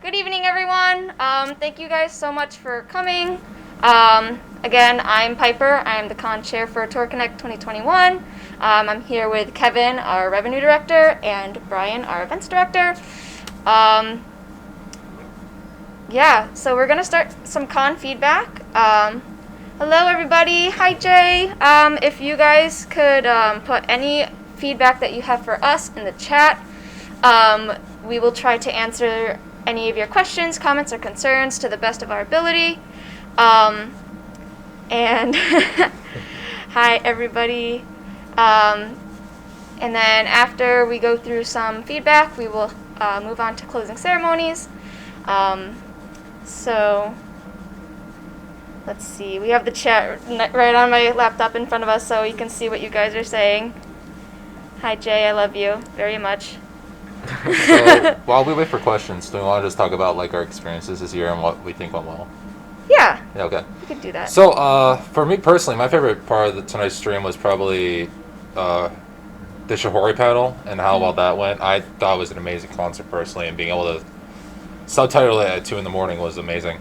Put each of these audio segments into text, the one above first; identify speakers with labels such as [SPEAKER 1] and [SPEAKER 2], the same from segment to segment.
[SPEAKER 1] Good evening, everyone. Thank you guys so much for coming. Again, I'm Piper. I'm the con chair for Tora-Connect 2021. I'm here with Kevin, our revenue director, and Bryan, our events director. Yeah, so we're gonna start some con feedback. Hello, everybody. Hi, Jay. If you guys could put any feedback that you have for us in the chat, we will try to answer any of your questions, comments, or concerns to the best of our ability. And hi, everybody. And then after we go through some feedback, we will move on to closing ceremonies. So let's see. We have the chat right on my laptop in front of us, so you can see what you guys are saying. Hi, Jay. I love you very much.
[SPEAKER 2] So while we wait for questions, do we want to just talk about like our experiences this year and what we think went well?
[SPEAKER 1] Yeah.
[SPEAKER 2] Yeah. Okay.
[SPEAKER 1] We could do that.
[SPEAKER 2] So for me personally, my favorite part of tonight's stream was probably the Shihori panel and how well that went. I thought it was an amazing concert personally, and being able to subtitle it at 2 a.m. was amazing.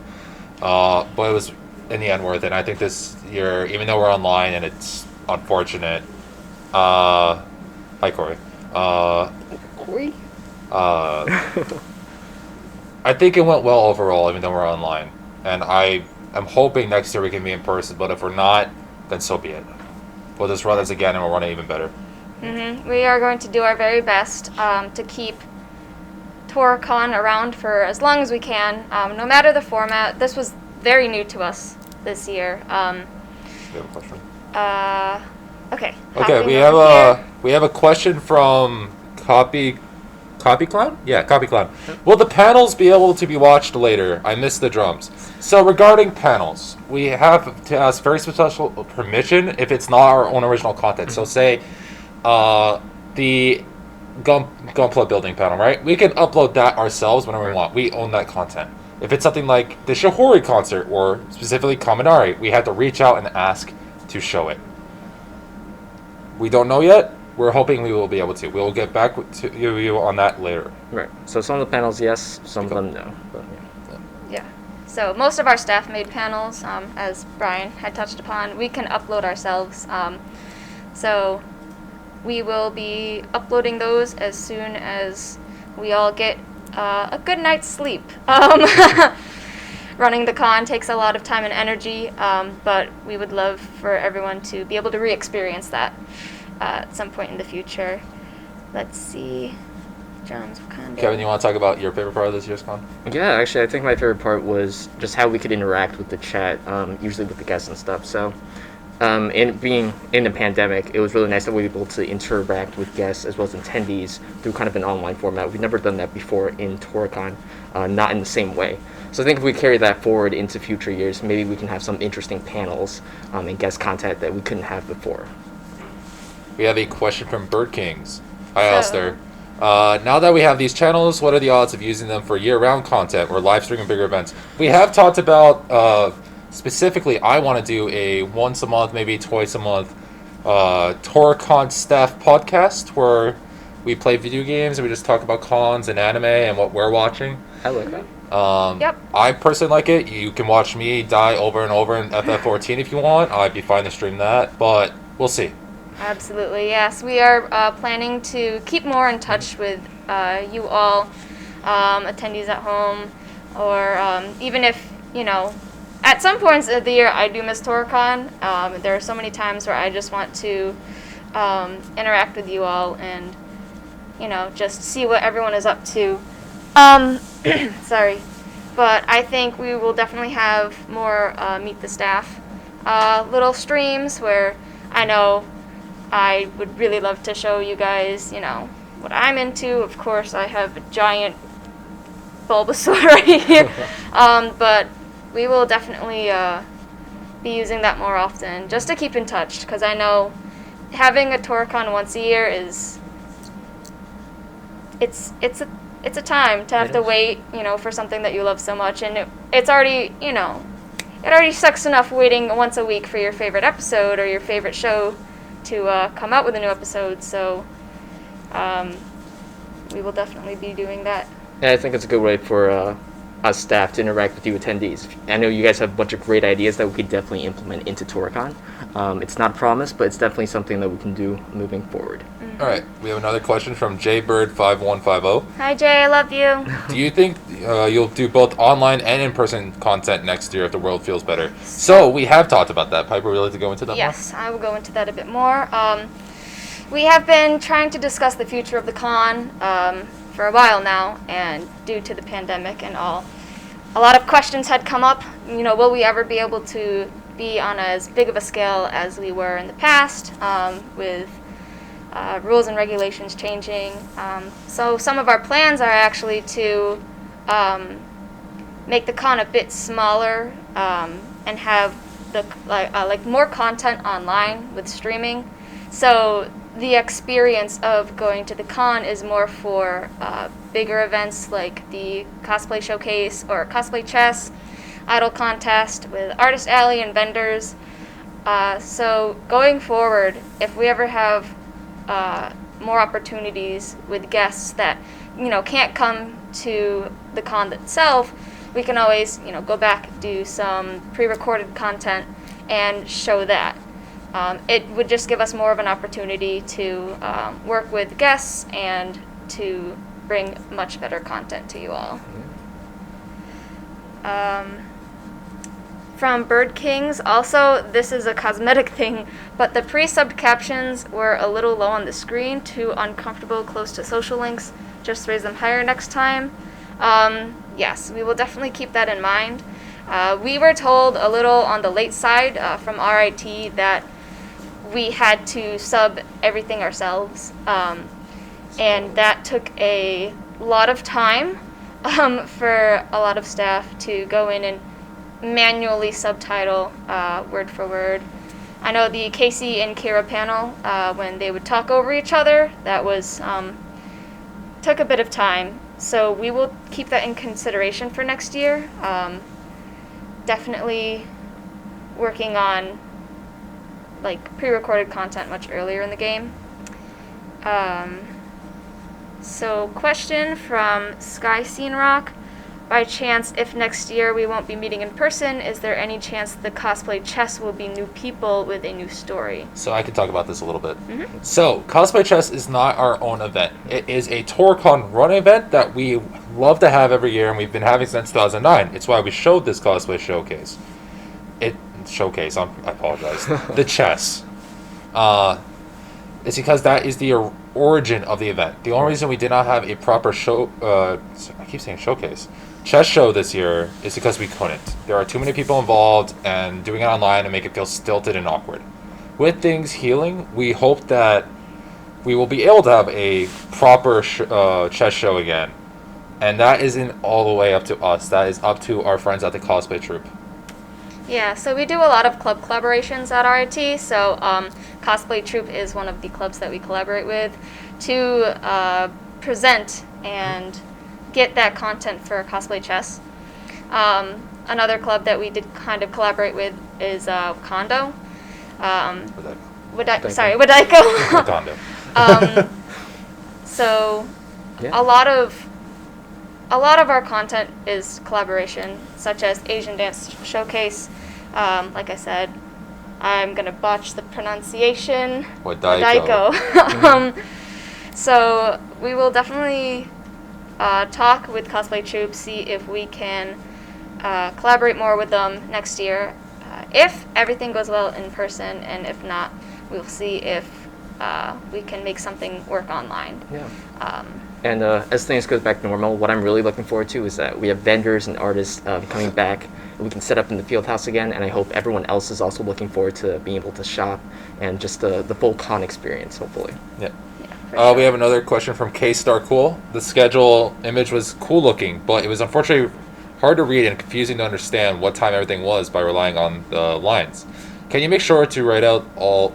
[SPEAKER 2] But it was in the end worth it. I think this year, even though we're online and it's unfortunate. Hi, Corey.
[SPEAKER 3] Corey?
[SPEAKER 2] I think it went well overall, even though we're online. And I am hoping next year we can be in person, but if we're not, then so be it. We'll just run this again and we'll run it even better.
[SPEAKER 1] We are going to do our very best to keep Touricon around for as long as we can, no matter the format. This was very new to us this year.
[SPEAKER 2] You have a question?
[SPEAKER 1] Okay.
[SPEAKER 2] Okay, we have a question from Copy Clown? Yeah, Copy Clown. Will the panels be able to be watched later? I missed the drums. So regarding panels, we have to ask very special permission if it's not our own original content. So say the Gunpla building panel, right? We can upload that ourselves whenever we want. We own that content. If it's something like the Shihori concert or specifically Kaminari, we have to reach out and ask to show it. We don't know yet. We're hoping we will be able to. We will get back to you on that later.
[SPEAKER 3] Right. So some of the panels, yes. Some of them, no. But,
[SPEAKER 1] Yeah. So most of our staff made panels, as Bryan had touched upon. We can upload ourselves. So we will be uploading those as soon as we all get a good night's sleep. Running the con takes a lot of time and energy, but we would love for everyone to be able to re-experience that at some point in the future. Let's see. Drums, Wakanda.
[SPEAKER 2] Kevin, you want to talk about your favorite part of this year's con?
[SPEAKER 3] yeah, actually, I think my favorite part was just how we could interact with the chat, usually with the guests and stuff. So, and being in the pandemic, it was really nice that we were able to interact with guests as well as attendees through kind of an online format. We've never done that before in Touricon, not in the same way. So I think if we carry that forward into future years, maybe we can have some interesting panels and guest content that we couldn't have before.
[SPEAKER 2] We have a question from Bird Kings. Hi, Alistair. Now that we have these channels, what are the odds of using them for year-round content or live streaming bigger events? We have talked about, specifically, I want to do a once a month, maybe twice a month, Tora-Con staff podcast where we play video games and we just talk about cons and anime and what we're watching.
[SPEAKER 3] I like that.
[SPEAKER 1] Yep.
[SPEAKER 2] I personally like it. You can watch me die over and over in FF14 if you want. I'd be fine to stream that, but we'll see.
[SPEAKER 1] Absolutely, yes. We are planning to keep more in touch with you all, attendees at home, or even if, at some points of the year I do miss Touricon. There are so many times where I just want to interact with you all and, just see what everyone is up to. Sorry. But I think we will definitely have more Meet the Staff little streams where I know I would really love to show you guys, what I'm into. Of course, I have a giant Bulbasaur right here. But we will definitely be using that more often, just to keep in touch, because I know having a Touricon once a year it's a time to have to wait, for something that you love so much, and it's already, it already sucks enough waiting once a week for your favorite episode or your favorite show to come out with a new episode, so we will definitely be doing that
[SPEAKER 3] And I think it's a good way for us staff to interact with you attendees. I know you guys have a bunch of great ideas that we could definitely implement into Touricon. It's not a promise, but it's definitely something that we can do moving forward.
[SPEAKER 2] All right, we have another question from JBird5150.
[SPEAKER 1] Hi Jay, I love you.
[SPEAKER 2] Do you think you'll do both online and in-person content next year if the world feels better? So we have talked about that. Piper, would you like to go into that
[SPEAKER 1] Yes, I will go into that a bit more. We have been trying to discuss the future of the con for a while now, and due to the pandemic and all, a lot of questions had come up. You know, will we ever be able to be on as big of a scale as we were in the past with rules and regulations changing? So some of our plans are actually to make the con a bit smaller and have the like more content online with streaming. So the experience of going to the con is more for bigger events like the cosplay showcase or cosplay chess, idol contest with artist alley and vendors. So going forward, if we ever have more opportunities with guests that can't come to the con itself, we can always go back, do some pre-recorded content and show that. It would just give us more of an opportunity to work with guests and to bring much better content to you all. From Bird Kings, also, this is a cosmetic thing, but the pre-subbed captions were a little low on the screen, too uncomfortable close to social links. Just raise them higher next time. Yes, we will definitely keep that in mind. We were told a little on the late side from RIT that we had to sub everything ourselves, and that took a lot of time for a lot of staff to go in and manually subtitle word for word. I know the Casey and Kira panel, when they would talk over each other, that was took a bit of time. So we will keep that in consideration for next year. Definitely working on like pre-recorded content much earlier in the game. So question from Sky Scene Rock. By chance, if next year we won't be meeting in person, is there any chance the cosplay chess will be new people with a new story?
[SPEAKER 2] So I can talk about this a little bit. So Cosplay Chess is not our own event. It is a Touricon run event that we love to have every year, and we've been having since 2009. It's why we showed this cosplay showcase. I apologize. The chess. It's because that is the origin of the event. The only reason we did not have a proper I keep saying showcase. Chess show this year is because we couldn't. There are too many people involved, and doing it online and make it feel stilted and awkward. With things healing, we hope that we will be able to have a proper chess show again. And that isn't all the way up to us. That is up to our friends at the Cosplay Troupe.
[SPEAKER 1] Yeah, so we do a lot of club collaborations at RIT, so Cosplay Troupe is one of the clubs that we collaborate with to present and get that content for Cosplay Chess. Another club that we did kind of collaborate with is Kondo. Wadiko.
[SPEAKER 2] Kondo.
[SPEAKER 1] So
[SPEAKER 3] Yeah.
[SPEAKER 1] a lot of our content is collaboration, such as Asian Dance Showcase. Like I said, I'm gonna botch the pronunciation.
[SPEAKER 2] Wadiko.
[SPEAKER 1] So we will definitely talk with Cosplay Troupe, see if we can collaborate more with them next year. If everything goes well in person, and if not, we'll see if we can make something work online.
[SPEAKER 3] Yeah. And as things go back to normal, what I'm really looking forward to is that we have vendors and artists coming back, and we can set up in the field house again, and I hope everyone else is also looking forward to being able to shop and just the full con experience, hopefully.
[SPEAKER 2] Yeah.
[SPEAKER 1] Sure.
[SPEAKER 2] We have another question from K-Star Cool. The schedule image was cool looking, but it was unfortunately hard to read and confusing to understand what time everything was by relying on the lines. Can you make sure to write out all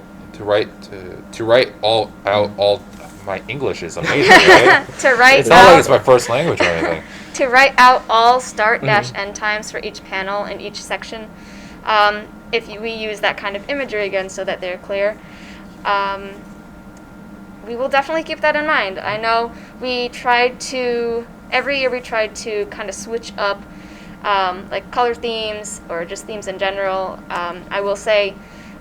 [SPEAKER 2] my English is amazing, right?
[SPEAKER 1] To write
[SPEAKER 2] It's not like it's my first language or anything.
[SPEAKER 1] To write out all start-end times for each panel and each section, we use that kind of imagery again so that they're clear. We will definitely keep that in mind. I know we tried to every year we try to kind of switch up like color themes or just themes in general. I will say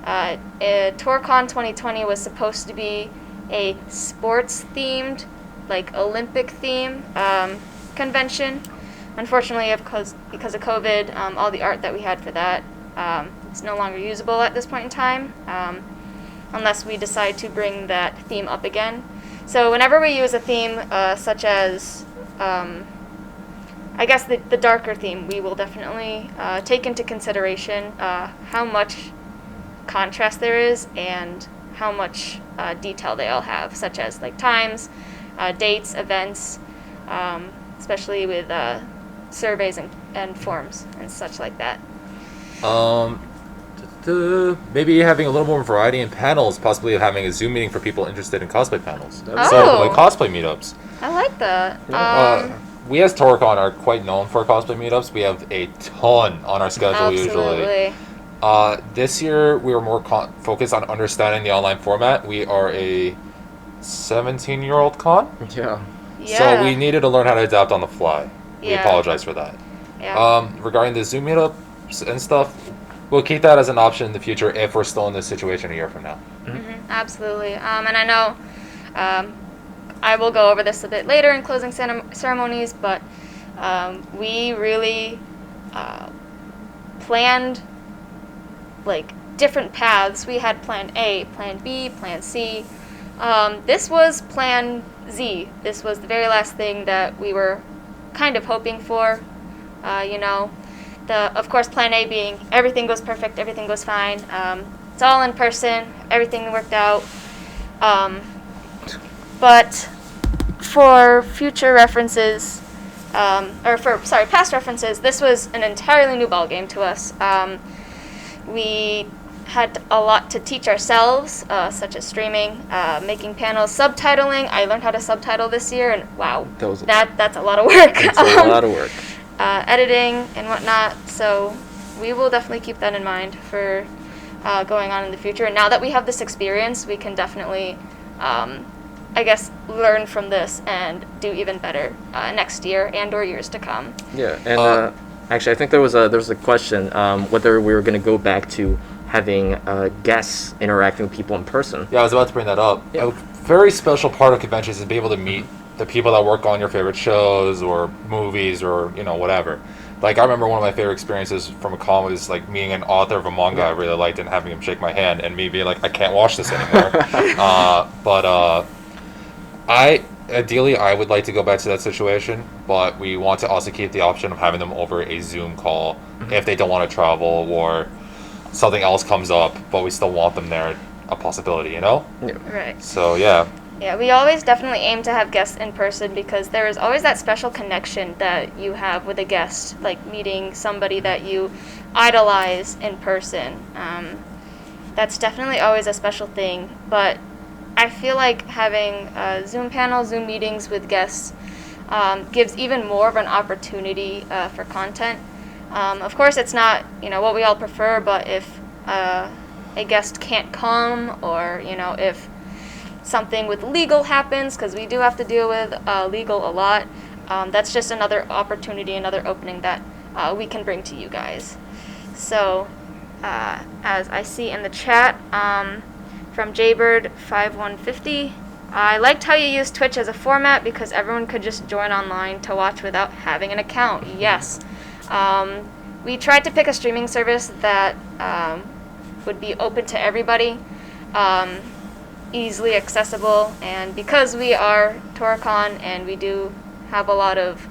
[SPEAKER 1] Touricon 2020 was supposed to be a sports themed, like Olympic theme convention. Unfortunately, because of COVID, all the art that we had for that is no longer usable at this point in time, unless we decide to bring that theme up again. So whenever we use a theme such as, I guess the darker theme, we will definitely take into consideration how much contrast there is and how much detail they all have, such as like times, dates, events, especially with surveys and forms and such like that.
[SPEAKER 2] Maybe having a little more variety in panels, possibly having a Zoom meeting for people interested in cosplay panels.
[SPEAKER 1] Oh.
[SPEAKER 2] So, like Cosplay Meetups.
[SPEAKER 1] I like that.
[SPEAKER 2] We as Touricon are quite known for Cosplay Meetups. We have a ton on our schedule usually. This year, we were more focused on understanding the online format. We are a 17-year-old con.
[SPEAKER 3] Yeah.
[SPEAKER 1] Yeah.
[SPEAKER 2] So we needed to learn how to adapt on the fly. We
[SPEAKER 1] Yeah.
[SPEAKER 2] apologize for that.
[SPEAKER 1] Yeah.
[SPEAKER 2] Regarding the Zoom meetups and stuff, we'll keep that as an option in the future if we're still in this situation a year from now.
[SPEAKER 1] Absolutely. And I know I will go over this a bit later in closing ceremonies, but we really planned like different paths. We had plan A, plan B, plan C. This was plan Z. This was the very last thing that we were kind of hoping for. Of course, plan A being everything goes perfect, everything goes fine. It's all in person, everything worked out. But for future references, past references, this was an entirely new ballgame to us. We had a lot to teach ourselves, such as streaming, making panels, subtitling. I learned how to subtitle this year, and wow, that's a lot of work.
[SPEAKER 3] It's a lot of work.
[SPEAKER 1] Editing and whatnot. So we will definitely keep that in mind for going on in the future. And now that we have this experience, we can definitely, learn from this and do even better next year and/or years to come.
[SPEAKER 3] Yeah, and actually, I think there was a question whether we were going to go back to having guests interacting with people in person.
[SPEAKER 2] Yeah, I was about to bring that up.
[SPEAKER 3] Yeah.
[SPEAKER 2] A very special part of conventions is to be able to meet the people that work on your favorite shows or movies or whatever. Like, I remember one of my favorite experiences from a con was like meeting an author of a manga I really liked and having him shake my hand and me being like, I can't watch this anymore. Ideally, I would like to go back to that situation, but we want to also keep the option of having them over a Zoom call if they don't want to travel or something else comes up, but we still want them there, a possibility,
[SPEAKER 3] Yeah.
[SPEAKER 1] Right.
[SPEAKER 2] So, yeah.
[SPEAKER 1] Yeah, we always definitely aim to have guests in person because there is always that special connection that you have with a guest, like meeting somebody that you idolize in person. That's definitely always a special thing, but I feel like having Zoom panels, Zoom meetings with guests gives even more of an opportunity for content. Of course, it's not what we all prefer, but if a guest can't come, or if something with legal happens, because we do have to deal with legal a lot, that's just another opportunity, another opening that we can bring to you guys. So, as I see in the chat from Jaybird5150, I liked how you used Twitch as a format because everyone could just join online to watch without having an account. Yes. We tried to pick a streaming service that would be open to everybody, easily accessible, and because we are Touricon and we do have a lot of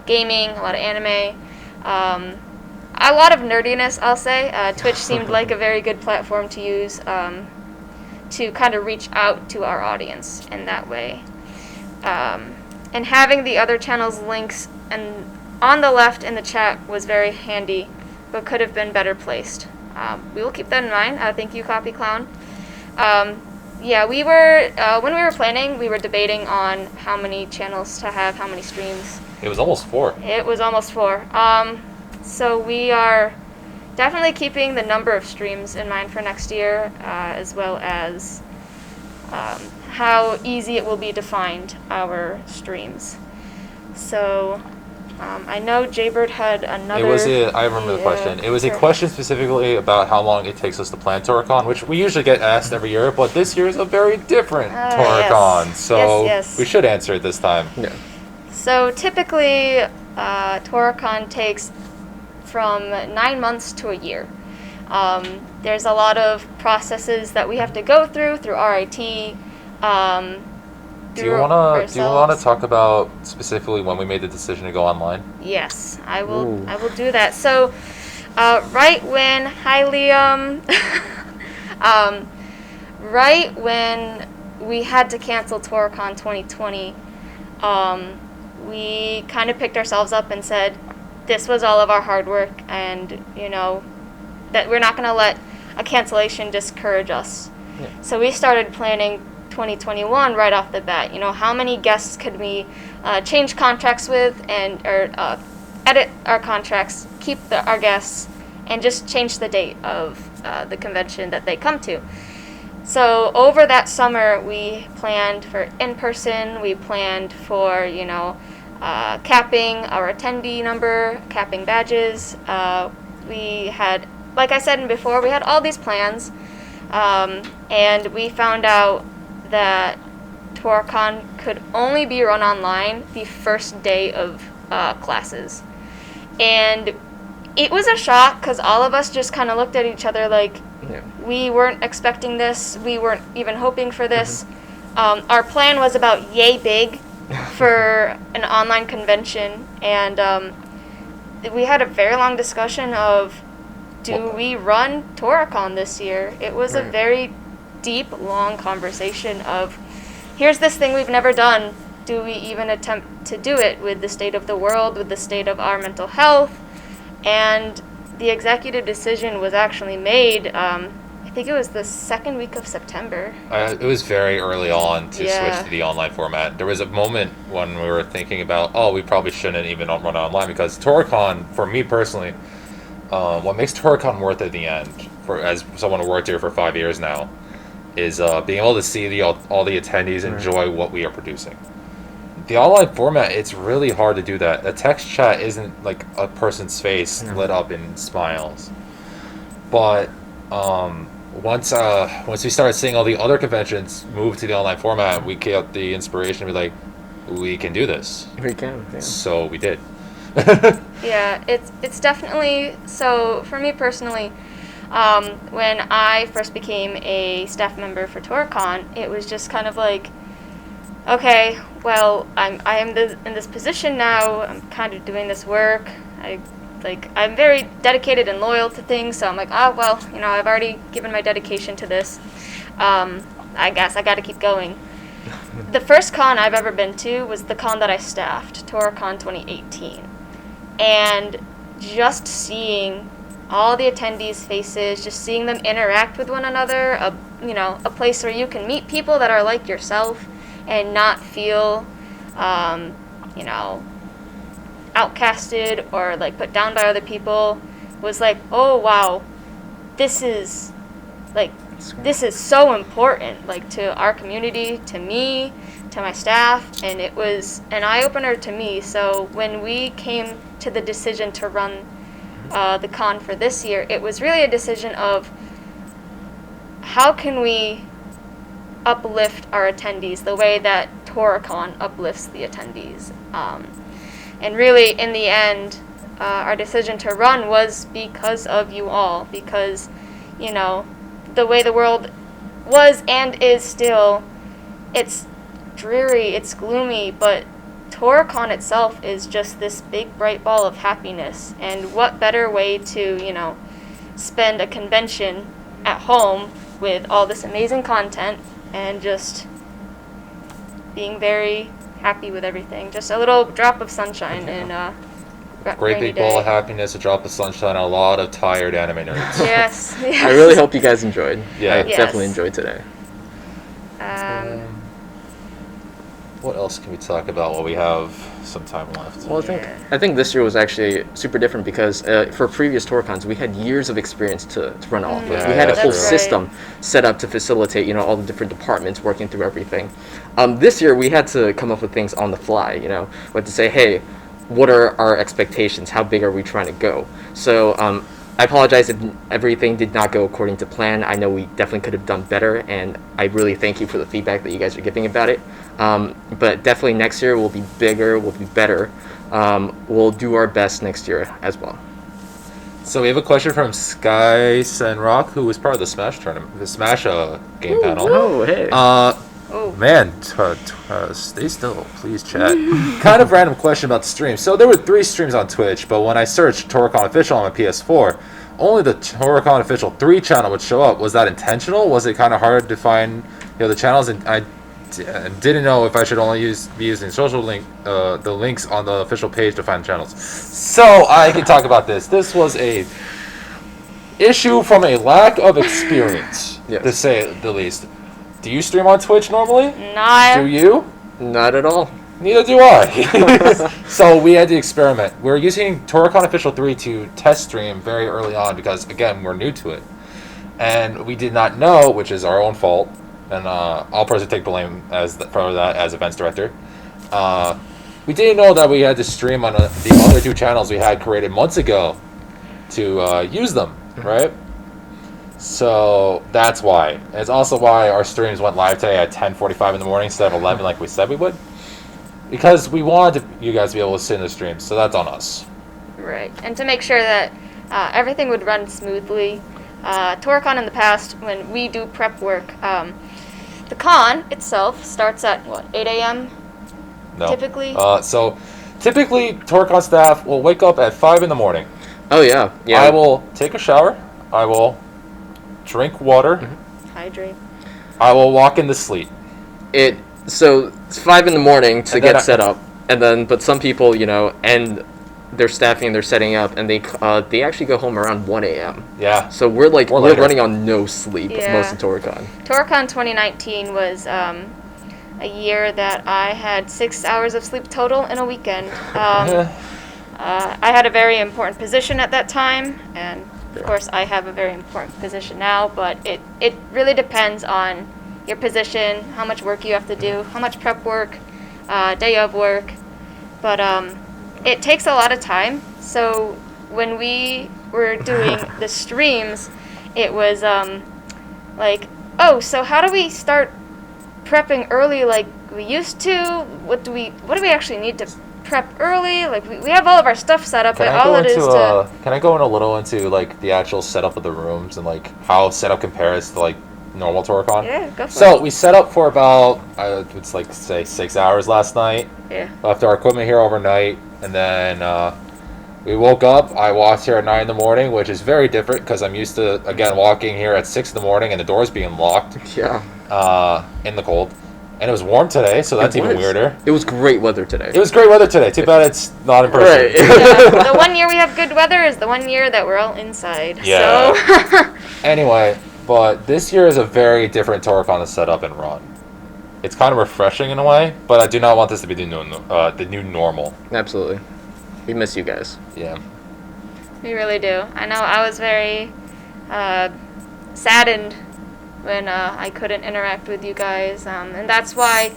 [SPEAKER 1] gaming, a lot of anime, a lot of nerdiness, I'll say, Twitch seemed like a very good platform to use to kind of reach out to our audience in that way. And having the other channels' links and on the left in the chat was very handy, but could have been better placed. We will keep that in mind. Thank you, Copy Clown. Yeah, we were when we were planning, we were debating on how many channels to have, how many streams.
[SPEAKER 2] It was almost 4.
[SPEAKER 1] It was almost 4. So we are definitely keeping the number of streams in mind for next year, as well as how easy it will be to find our streams. So I know Jaybird had another.
[SPEAKER 2] I remember the question. It was a question specifically about how long it takes us to plan Touricon, which we usually get asked every year, but this year is a very different Touricon,
[SPEAKER 1] yes.
[SPEAKER 2] so
[SPEAKER 1] Yes.
[SPEAKER 2] we should answer it this time.
[SPEAKER 3] Yeah.
[SPEAKER 1] So typically, Tora-Con takes from 9 months to a year. There's a lot of processes that we have to go through RIT.
[SPEAKER 2] Do you want to talk about specifically when we made the decision to go online?
[SPEAKER 1] Yes, I will.
[SPEAKER 3] Ooh.
[SPEAKER 1] I will do that. So, right when right when we had to cancel Touricon 2020, we kind of picked ourselves up and said, "This was all of our hard work, and that we're not going to let a cancellation discourage us."
[SPEAKER 3] Yeah.
[SPEAKER 1] So we started planning 2021 right off the bat. How many guests could we change contracts with or edit our contracts, keep our guests, and just change the date of the convention that they come to. So over that summer, we planned for in-person, we planned for, capping our attendee number, capping badges. We had, like I said before, we had all these plans, and we found out that Touricon could only be run online the first day of classes. And it was a shock because all of us just kind of looked at each other like, we weren't expecting this, we weren't even hoping for this. Our plan was about yay big for an online convention, and we had a very long discussion of, do we run Touricon this year? It was a very deep, long conversation of, here's this thing we've never done. Do we even attempt to do it with the state of the world, with the state of our mental health? And the executive decision was actually made, I think it was the second week of September.
[SPEAKER 2] It was very early on to switch to the online format. There was a moment when we were thinking about, we probably shouldn't even run online, because Touricon, for me personally, what makes Touricon worth it at the end, as someone who worked here for 5 years now, is being able to see all the attendees enjoy what we are producing. The online format, it's really hard to do that. A text chat isn't like a person's face lit up in smiles. But once we started seeing all the other conventions move to the online format, we got the inspiration to be like, we can do this.
[SPEAKER 3] We can, yeah.
[SPEAKER 2] So we did.
[SPEAKER 1] Yeah, it's definitely, so for me personally, when I first became a staff member for Touricon, it was just kind of like, okay, well, I am in this position now. I'm kind of doing this work. I'm very dedicated and loyal to things, so I'm like, well, I've already given my dedication to this. I guess I got to keep going. The first con I've ever been to was the con that I staffed, Tora-Con 2018, and just seeing all the attendees' faces, just seeing them interact with one another, a place where you can meet people that are like yourself and not feel, outcasted or like put down by other people, was like, oh wow, this is so important, like, to our community, to me, to my staff, and it was an eye-opener to me. So when we came to the decision to run the con for this year, it was really a decision of, how can we uplift our attendees the way that Tora-Con uplifts the attendees. And really, in the end, our decision to run was because of you all, because, the way the world was and is still, it's dreary, it's gloomy, but Touricon itself is just this big bright ball of happiness. And what better way to, spend a convention at home with all this amazing content and just being very happy with everything. Just a little drop of sunshine in
[SPEAKER 2] great big ball of happiness, a drop of sunshine, a lot of tired anime nerds.
[SPEAKER 1] Yes.
[SPEAKER 3] I really hope you guys enjoyed.
[SPEAKER 2] Yeah.
[SPEAKER 3] I definitely enjoyed today.
[SPEAKER 2] What else can we talk about while we have some time left.
[SPEAKER 3] Well, I think this year was actually super different because for previous Touricons, we had years of experience to run off with.
[SPEAKER 2] Yeah,
[SPEAKER 3] We had a
[SPEAKER 2] that's
[SPEAKER 3] whole
[SPEAKER 2] right.
[SPEAKER 3] system set up to facilitate, all the different departments working through everything. This year, we had to come up with things on the fly. We had to say, hey, what are our expectations? How big are we trying to go? So I apologize if everything did not go according to plan. I know we definitely could have done better, and I really thank you for the feedback that you guys are giving about it. But definitely next year we'll be bigger, we'll be better. We'll do our best next year as well.
[SPEAKER 2] So we have a question from Sky Senrock, who was part of the Smash tournament, the Smash game panel.
[SPEAKER 3] Oh, hey.
[SPEAKER 2] Man, stay still, please, chat. Kind of random question about the stream. So there were 3 streams on Twitch, but when I searched Tora-Con Official on my PS4, only the Tora-Con Official 3 channel would show up. Was that intentional? Was it kind of hard to find the channels? And I didn't know if I should only be using social link, the links on the official page to find channels. So I can talk about this. This was a issue from a lack of experience, to say the least. Do you stream on Twitch normally?
[SPEAKER 1] Nah.
[SPEAKER 2] Do you?
[SPEAKER 3] Not at all.
[SPEAKER 2] Neither do I. So we had to experiment. We're using Tora-Con Official 3 to test stream very early on because, again, we're new to it. And we did not know, which is our own fault, and I'll personally take blame for that as events director. We didn't know that we had to stream on the other 2 channels we had created months ago to use them, right? So that's why. It's also why our streams went live today at 10:45 in the morning instead of 11 like we said we would. Because we wanted you guys to be able to sit in the stream, so that's on us.
[SPEAKER 1] Right, and to make sure that everything would run smoothly. Touricon in the past, when we do prep work, the con itself starts at, 8 a.m.?
[SPEAKER 2] No.
[SPEAKER 1] Typically?
[SPEAKER 2] So typically, Touricon staff will wake up at 5 in the morning.
[SPEAKER 3] Oh, yeah.
[SPEAKER 2] I will take a shower. I will drink water.
[SPEAKER 1] Hydrate.
[SPEAKER 2] I will walk in the sleet.
[SPEAKER 3] So it's 5 in the morning to get set up, but some people, and they're staffing and they're setting up, and they actually go home around 1 a.m.
[SPEAKER 2] Yeah.
[SPEAKER 3] So we're running on no sleep most of Touricon.
[SPEAKER 1] Touricon 2019 was a year that I had 6 hours of sleep total in a weekend. I had a very important position at that time, and of course I have a very important position now, but it really depends on your position, how much work you have to do, how much prep work, day of work, but it takes a lot of time. So when we were doing the streams, it was so how do we start prepping early like we used to? What do we actually need to prep early? Like we have all of our stuff set up,
[SPEAKER 2] Can I go in a little into like the actual setup of the rooms and like how setup compares to like normal Touricon?
[SPEAKER 1] Yeah, go for it.
[SPEAKER 2] So we set up for about it's like say 6 hours last night.
[SPEAKER 1] Yeah.
[SPEAKER 2] Left our equipment here overnight, and then we woke up. I walked here at 9 in the morning, which is very different because I'm used to again walking here at 6 in the morning and the doors being locked.
[SPEAKER 3] Yeah.
[SPEAKER 2] In the cold. And it was warm today, so that's even weirder.
[SPEAKER 3] It was great weather today.
[SPEAKER 2] It was great weather today. Too bad it's not in person.
[SPEAKER 3] Right.
[SPEAKER 1] Yeah, the one year we have good weather is the one year that we're all inside.
[SPEAKER 2] Yeah.
[SPEAKER 1] So.
[SPEAKER 2] Anyway, but this year is a very different Touricon to set up and run. It's kind of refreshing in a way, but I do not want this to be the new normal.
[SPEAKER 3] Absolutely. We miss you guys.
[SPEAKER 2] Yeah.
[SPEAKER 1] We really do. I know I was very saddened when I couldn't interact with you guys, and that's why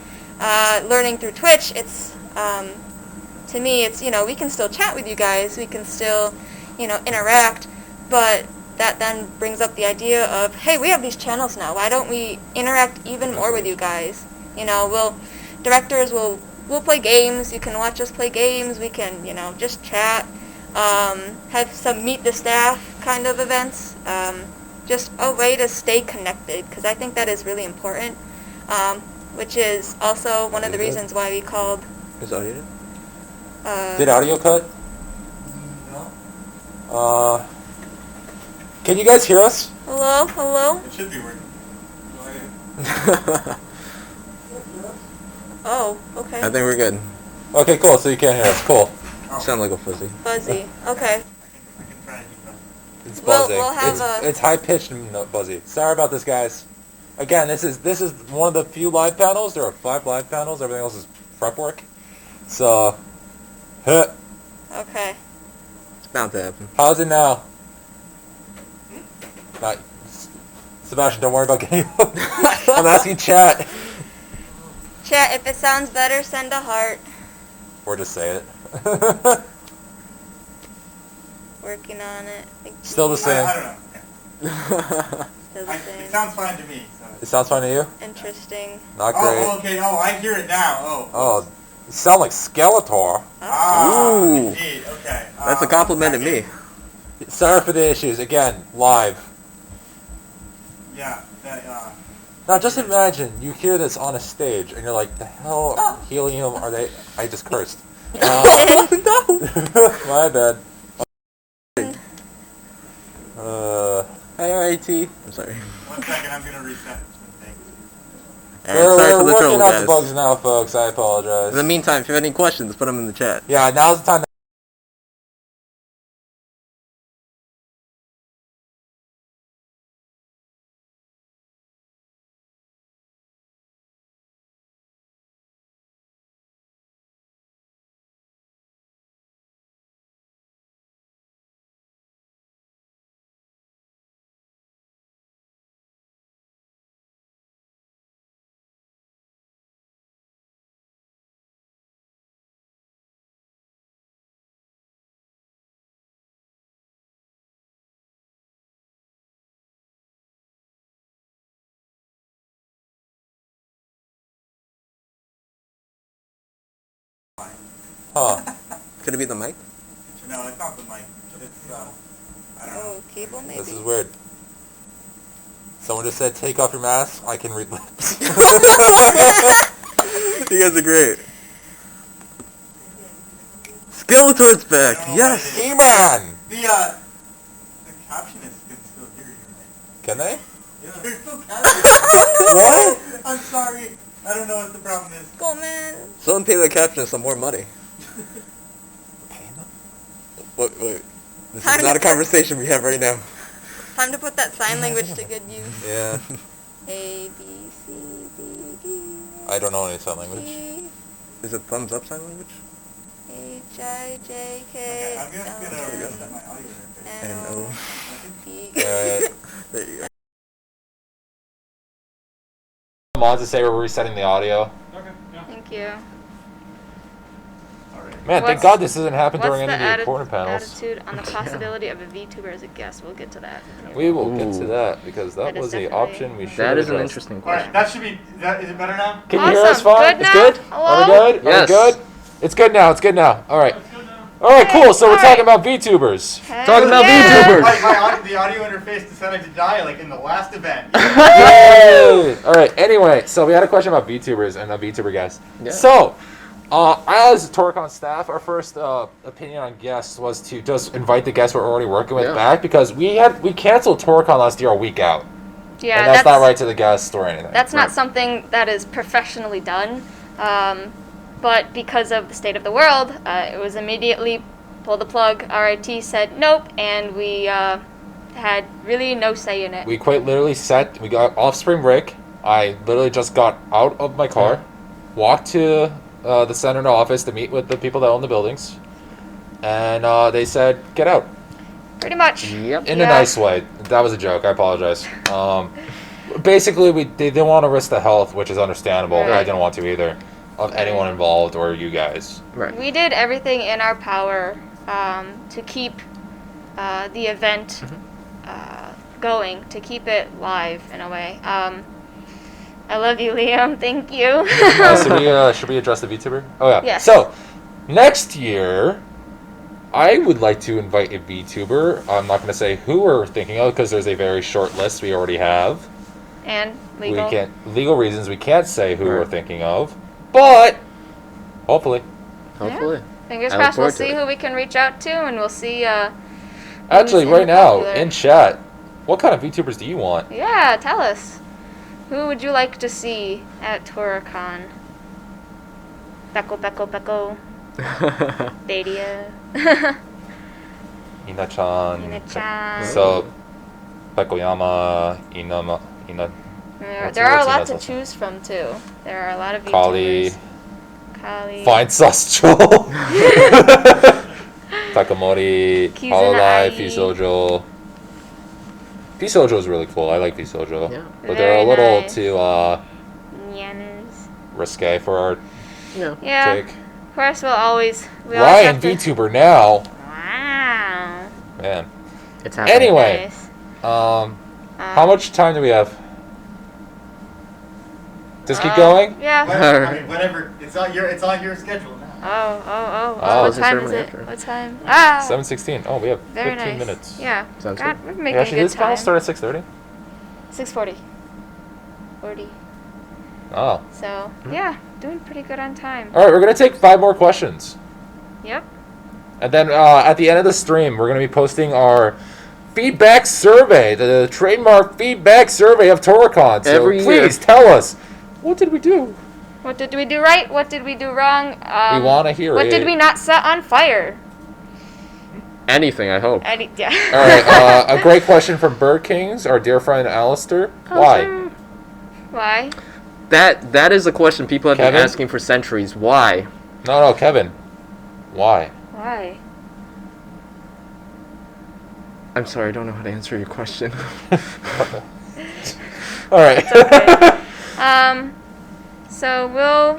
[SPEAKER 1] learning through Twitch, it's to me, it's we can still chat with you guys, we can still interact, but that then brings up the idea of, hey, we have these channels now. Why don't we interact even more with you guys? Directors will play games. You can watch us play games. We can just chat. Have some meet the staff kind of events. Just a way to stay connected, because I think that is really important, which is also one of the reasons why we called...
[SPEAKER 3] Is audio?
[SPEAKER 2] Did audio cut? No. Can you guys hear us?
[SPEAKER 1] Hello? Hello?
[SPEAKER 4] It should be working. Go ahead.
[SPEAKER 1] Oh, okay.
[SPEAKER 3] I think we're good.
[SPEAKER 2] Okay, cool. So you can't hear us. Cool.
[SPEAKER 3] Sound like a fuzzy.
[SPEAKER 1] Fuzzy. Okay.
[SPEAKER 4] I can try and keep up.
[SPEAKER 2] It's
[SPEAKER 1] We'll
[SPEAKER 2] buzzing.
[SPEAKER 1] have
[SPEAKER 2] it's high pitched and not buzzy. Sorry about this, guys. Again, this is one of the few live panels. There are 5 live panels. Everything else is prep work. So Huh.
[SPEAKER 1] Okay.
[SPEAKER 5] It's bound to happen.
[SPEAKER 2] How's it now? Not, Sebastian, don't worry about getting I'm asking chat.
[SPEAKER 1] Chat, if it sounds better, send a heart.
[SPEAKER 2] Or just say it.
[SPEAKER 1] Working on it. Thank
[SPEAKER 2] Still the
[SPEAKER 1] you.
[SPEAKER 2] same.
[SPEAKER 4] I don't know.
[SPEAKER 1] Still the
[SPEAKER 4] It
[SPEAKER 1] same.
[SPEAKER 4] sounds fine to me. So.
[SPEAKER 2] It sounds fine to you?
[SPEAKER 1] Interesting.
[SPEAKER 2] Not great.
[SPEAKER 4] Oh, okay. Oh, I hear it now.
[SPEAKER 2] Oh, you sound like Skeletor.
[SPEAKER 4] Ah,
[SPEAKER 5] Ooh.
[SPEAKER 4] indeed. Okay.
[SPEAKER 5] That's a compliment to me.
[SPEAKER 2] Sorry for the issues. Again, live.
[SPEAKER 4] Yeah.
[SPEAKER 2] Now just imagine you hear this on a stage and you're like, the hell helium are they? I just cursed.
[SPEAKER 5] No!
[SPEAKER 2] My bad.
[SPEAKER 5] Hey, RAT. I'm sorry.
[SPEAKER 4] 1 second. I'm gonna reset some things.
[SPEAKER 5] And
[SPEAKER 2] We're
[SPEAKER 5] sorry for the
[SPEAKER 2] working
[SPEAKER 5] trouble,
[SPEAKER 2] out
[SPEAKER 5] guys.
[SPEAKER 2] the bugs now, folks. I apologize.
[SPEAKER 5] In the meantime, if you have any questions, put them in the chat.
[SPEAKER 2] Yeah, now's the time. Huh.
[SPEAKER 5] Could it be the mic?
[SPEAKER 4] No, it's not the mic. It's I don't know.
[SPEAKER 1] Oh, cable maybe.
[SPEAKER 2] This is weird. Someone just said, take off your mask. I can read lips.
[SPEAKER 5] You guys are great. Skeletor's back.
[SPEAKER 4] I don't know
[SPEAKER 5] Yes.
[SPEAKER 4] what it
[SPEAKER 2] He-Man!
[SPEAKER 4] The captionists can still hear you, right?
[SPEAKER 2] Can they?
[SPEAKER 4] Yeah. They're still captionists.
[SPEAKER 2] What?
[SPEAKER 4] I'm sorry. I don't know what the problem is.
[SPEAKER 1] Go, man.
[SPEAKER 5] Someone pay the captionist some more money.
[SPEAKER 2] Paying them?
[SPEAKER 5] Wait. This is not a conversation we have right now.
[SPEAKER 1] Time to put that sign language to good use.
[SPEAKER 2] Yeah.
[SPEAKER 1] A, B, C, D, D,
[SPEAKER 2] I don't know any sign language.
[SPEAKER 1] E,
[SPEAKER 5] Is it thumbs up sign language?
[SPEAKER 1] H, I, J, K,
[SPEAKER 4] Okay, I'm just gonna
[SPEAKER 1] L,
[SPEAKER 4] reset my audio interface.
[SPEAKER 5] And
[SPEAKER 1] L,
[SPEAKER 5] O.
[SPEAKER 1] P.
[SPEAKER 5] There you go.
[SPEAKER 2] Mods to say we're resetting the audio.
[SPEAKER 4] Okay, yeah.
[SPEAKER 1] Thank you.
[SPEAKER 4] Alright.
[SPEAKER 2] Man, thank
[SPEAKER 1] What's-
[SPEAKER 2] God this doesn't happen
[SPEAKER 1] What's
[SPEAKER 2] during
[SPEAKER 1] the
[SPEAKER 2] any of the important panels.
[SPEAKER 1] attitude on the possibility of a VTuber as a guest? We'll get to that.
[SPEAKER 2] We will get to
[SPEAKER 3] Ooh.
[SPEAKER 2] that because that
[SPEAKER 1] That is
[SPEAKER 2] was a
[SPEAKER 1] definitely-
[SPEAKER 2] option we should
[SPEAKER 3] That is an
[SPEAKER 2] address.
[SPEAKER 3] interesting
[SPEAKER 4] Alright,
[SPEAKER 3] question.
[SPEAKER 4] that should be. Is it better now?
[SPEAKER 2] Can you hear us
[SPEAKER 1] Awesome.
[SPEAKER 2] fine?
[SPEAKER 1] Good
[SPEAKER 2] It's
[SPEAKER 1] now?
[SPEAKER 2] good?
[SPEAKER 1] Hello?
[SPEAKER 2] Are we good?
[SPEAKER 3] Yes.
[SPEAKER 2] Are we good? It's good now. It's good now. All right.
[SPEAKER 4] That's good now.
[SPEAKER 2] All right, cool. So we're
[SPEAKER 1] Alright.
[SPEAKER 2] talking about VTubers.
[SPEAKER 1] Heck
[SPEAKER 3] Talking about
[SPEAKER 1] yeah.
[SPEAKER 3] VTubers.
[SPEAKER 4] The audio interface decided to die like in the last event.
[SPEAKER 2] Yay! All right. Anyway, so we had a question about VTubers and a VTuber guest.
[SPEAKER 3] Yeah.
[SPEAKER 2] So, as Touricon staff, our first opinion on guests was to just invite the guests we're already working with
[SPEAKER 3] Yeah.
[SPEAKER 2] back because we canceled Touricon last year a week out,
[SPEAKER 1] Yeah,
[SPEAKER 2] and that's not right to the guest or anything.
[SPEAKER 1] That's not
[SPEAKER 3] Right.
[SPEAKER 1] something that is professionally done. But because of the state of the world, it was immediately pull the plug. RIT said nope, and we had really no say in it.
[SPEAKER 2] We quite literally we got off spring break. I literally just got out of my car, walked to the center office to meet with the people that own the buildings, and they said, get out.
[SPEAKER 1] Pretty much.
[SPEAKER 3] Yep.
[SPEAKER 2] In a
[SPEAKER 1] Yeah.
[SPEAKER 2] nice way. That was a joke. I apologize. Basically, they didn't want to risk the health, which is understandable.
[SPEAKER 1] Right.
[SPEAKER 2] I didn't want to either, of anyone involved or you guys.
[SPEAKER 3] Right.
[SPEAKER 1] We did everything in our power to keep the event going, to keep it live in a way. I love you, Liam. Thank you.
[SPEAKER 2] Should we address the VTuber? Oh, yeah.
[SPEAKER 1] Yes.
[SPEAKER 2] So, next year, I would like to invite a VTuber. I'm not going to say who we're thinking of because there's a very short list we already have.
[SPEAKER 1] And legal.
[SPEAKER 2] Legal reasons, we can't say who
[SPEAKER 3] Right.
[SPEAKER 2] we're thinking of. But, hopefully.
[SPEAKER 3] Hopefully.
[SPEAKER 1] Fingers
[SPEAKER 3] I look
[SPEAKER 1] crossed. We'll
[SPEAKER 3] forward to
[SPEAKER 1] see
[SPEAKER 3] it.
[SPEAKER 1] who we can reach out to, and we'll see.
[SPEAKER 2] Actually,
[SPEAKER 1] who's
[SPEAKER 2] right now,
[SPEAKER 1] popular.
[SPEAKER 2] in chat, what kind of VTubers do you want?
[SPEAKER 1] Yeah, tell us. Who would you like to see at Tora-Con? Peko, Peko, Peko. Dadia.
[SPEAKER 2] Ina-chan.
[SPEAKER 1] Ina-chan.
[SPEAKER 2] So, Pekoyama, Ina...
[SPEAKER 1] There
[SPEAKER 2] What's
[SPEAKER 1] are
[SPEAKER 2] Ina's
[SPEAKER 1] lots to
[SPEAKER 2] last name?
[SPEAKER 1] choose from, too. There are a lot of
[SPEAKER 2] Kali.
[SPEAKER 1] VTubers. Holly.
[SPEAKER 2] Fine Sauce Joel. Takamori, Hololive,
[SPEAKER 1] Kizunai.
[SPEAKER 2] Fisojo. Fisojo is really cool. I like Fisojo.
[SPEAKER 3] Yeah.
[SPEAKER 2] But they're a
[SPEAKER 1] Very
[SPEAKER 2] little
[SPEAKER 1] nice.
[SPEAKER 2] too
[SPEAKER 1] Yanas.
[SPEAKER 2] risque for our
[SPEAKER 3] Yeah.
[SPEAKER 1] Yeah.
[SPEAKER 2] take.
[SPEAKER 1] Of course, we'll always
[SPEAKER 2] Ryan,
[SPEAKER 1] have to...
[SPEAKER 2] VTuber now.
[SPEAKER 1] Wow.
[SPEAKER 2] Man.
[SPEAKER 3] It's happening.
[SPEAKER 2] Anyway,
[SPEAKER 1] Nice.
[SPEAKER 2] how much time do we have? Just keep
[SPEAKER 1] Uh,
[SPEAKER 2] going?
[SPEAKER 1] Yeah.
[SPEAKER 4] Whatever, I mean, whatever. It's on your schedule now.
[SPEAKER 1] Oh.
[SPEAKER 2] Oh,
[SPEAKER 1] What
[SPEAKER 3] it's a
[SPEAKER 1] time is
[SPEAKER 3] ceremony
[SPEAKER 1] it?
[SPEAKER 3] after.
[SPEAKER 1] What time? Ah.
[SPEAKER 2] 7:16. Oh, we have
[SPEAKER 1] Very
[SPEAKER 2] 15
[SPEAKER 1] nice.
[SPEAKER 2] minutes.
[SPEAKER 1] Yeah.
[SPEAKER 3] Sounds
[SPEAKER 1] God,
[SPEAKER 3] good.
[SPEAKER 1] we're making
[SPEAKER 2] Actually,
[SPEAKER 1] good
[SPEAKER 2] this panel
[SPEAKER 1] time.
[SPEAKER 2] start at 6:30.
[SPEAKER 1] 6:40. 40.
[SPEAKER 2] Oh.
[SPEAKER 1] So, yeah, doing pretty good on time.
[SPEAKER 2] All right, we're gonna take 5 more questions,
[SPEAKER 1] Yep.
[SPEAKER 2] and then at the end of the stream, we're gonna be posting our feedback survey, the trademark feedback survey of Touricon. So
[SPEAKER 3] Every year.
[SPEAKER 2] please tell us, what did we do?
[SPEAKER 1] What did we do right? What did we do wrong?
[SPEAKER 2] We want to hear
[SPEAKER 1] What
[SPEAKER 2] it.
[SPEAKER 1] did we not set on fire?
[SPEAKER 3] Anything, I hope.
[SPEAKER 1] Yeah.
[SPEAKER 2] All right, a great question from Bird Kings, our dear friend Alistair. Why?
[SPEAKER 1] Why?
[SPEAKER 3] That is a question people have
[SPEAKER 2] Kevin?
[SPEAKER 3] been asking for centuries. Why?
[SPEAKER 2] No, Kevin. Why?
[SPEAKER 1] Why?
[SPEAKER 3] I'm sorry, I don't know how to answer your question.
[SPEAKER 2] All right.
[SPEAKER 1] Okay. So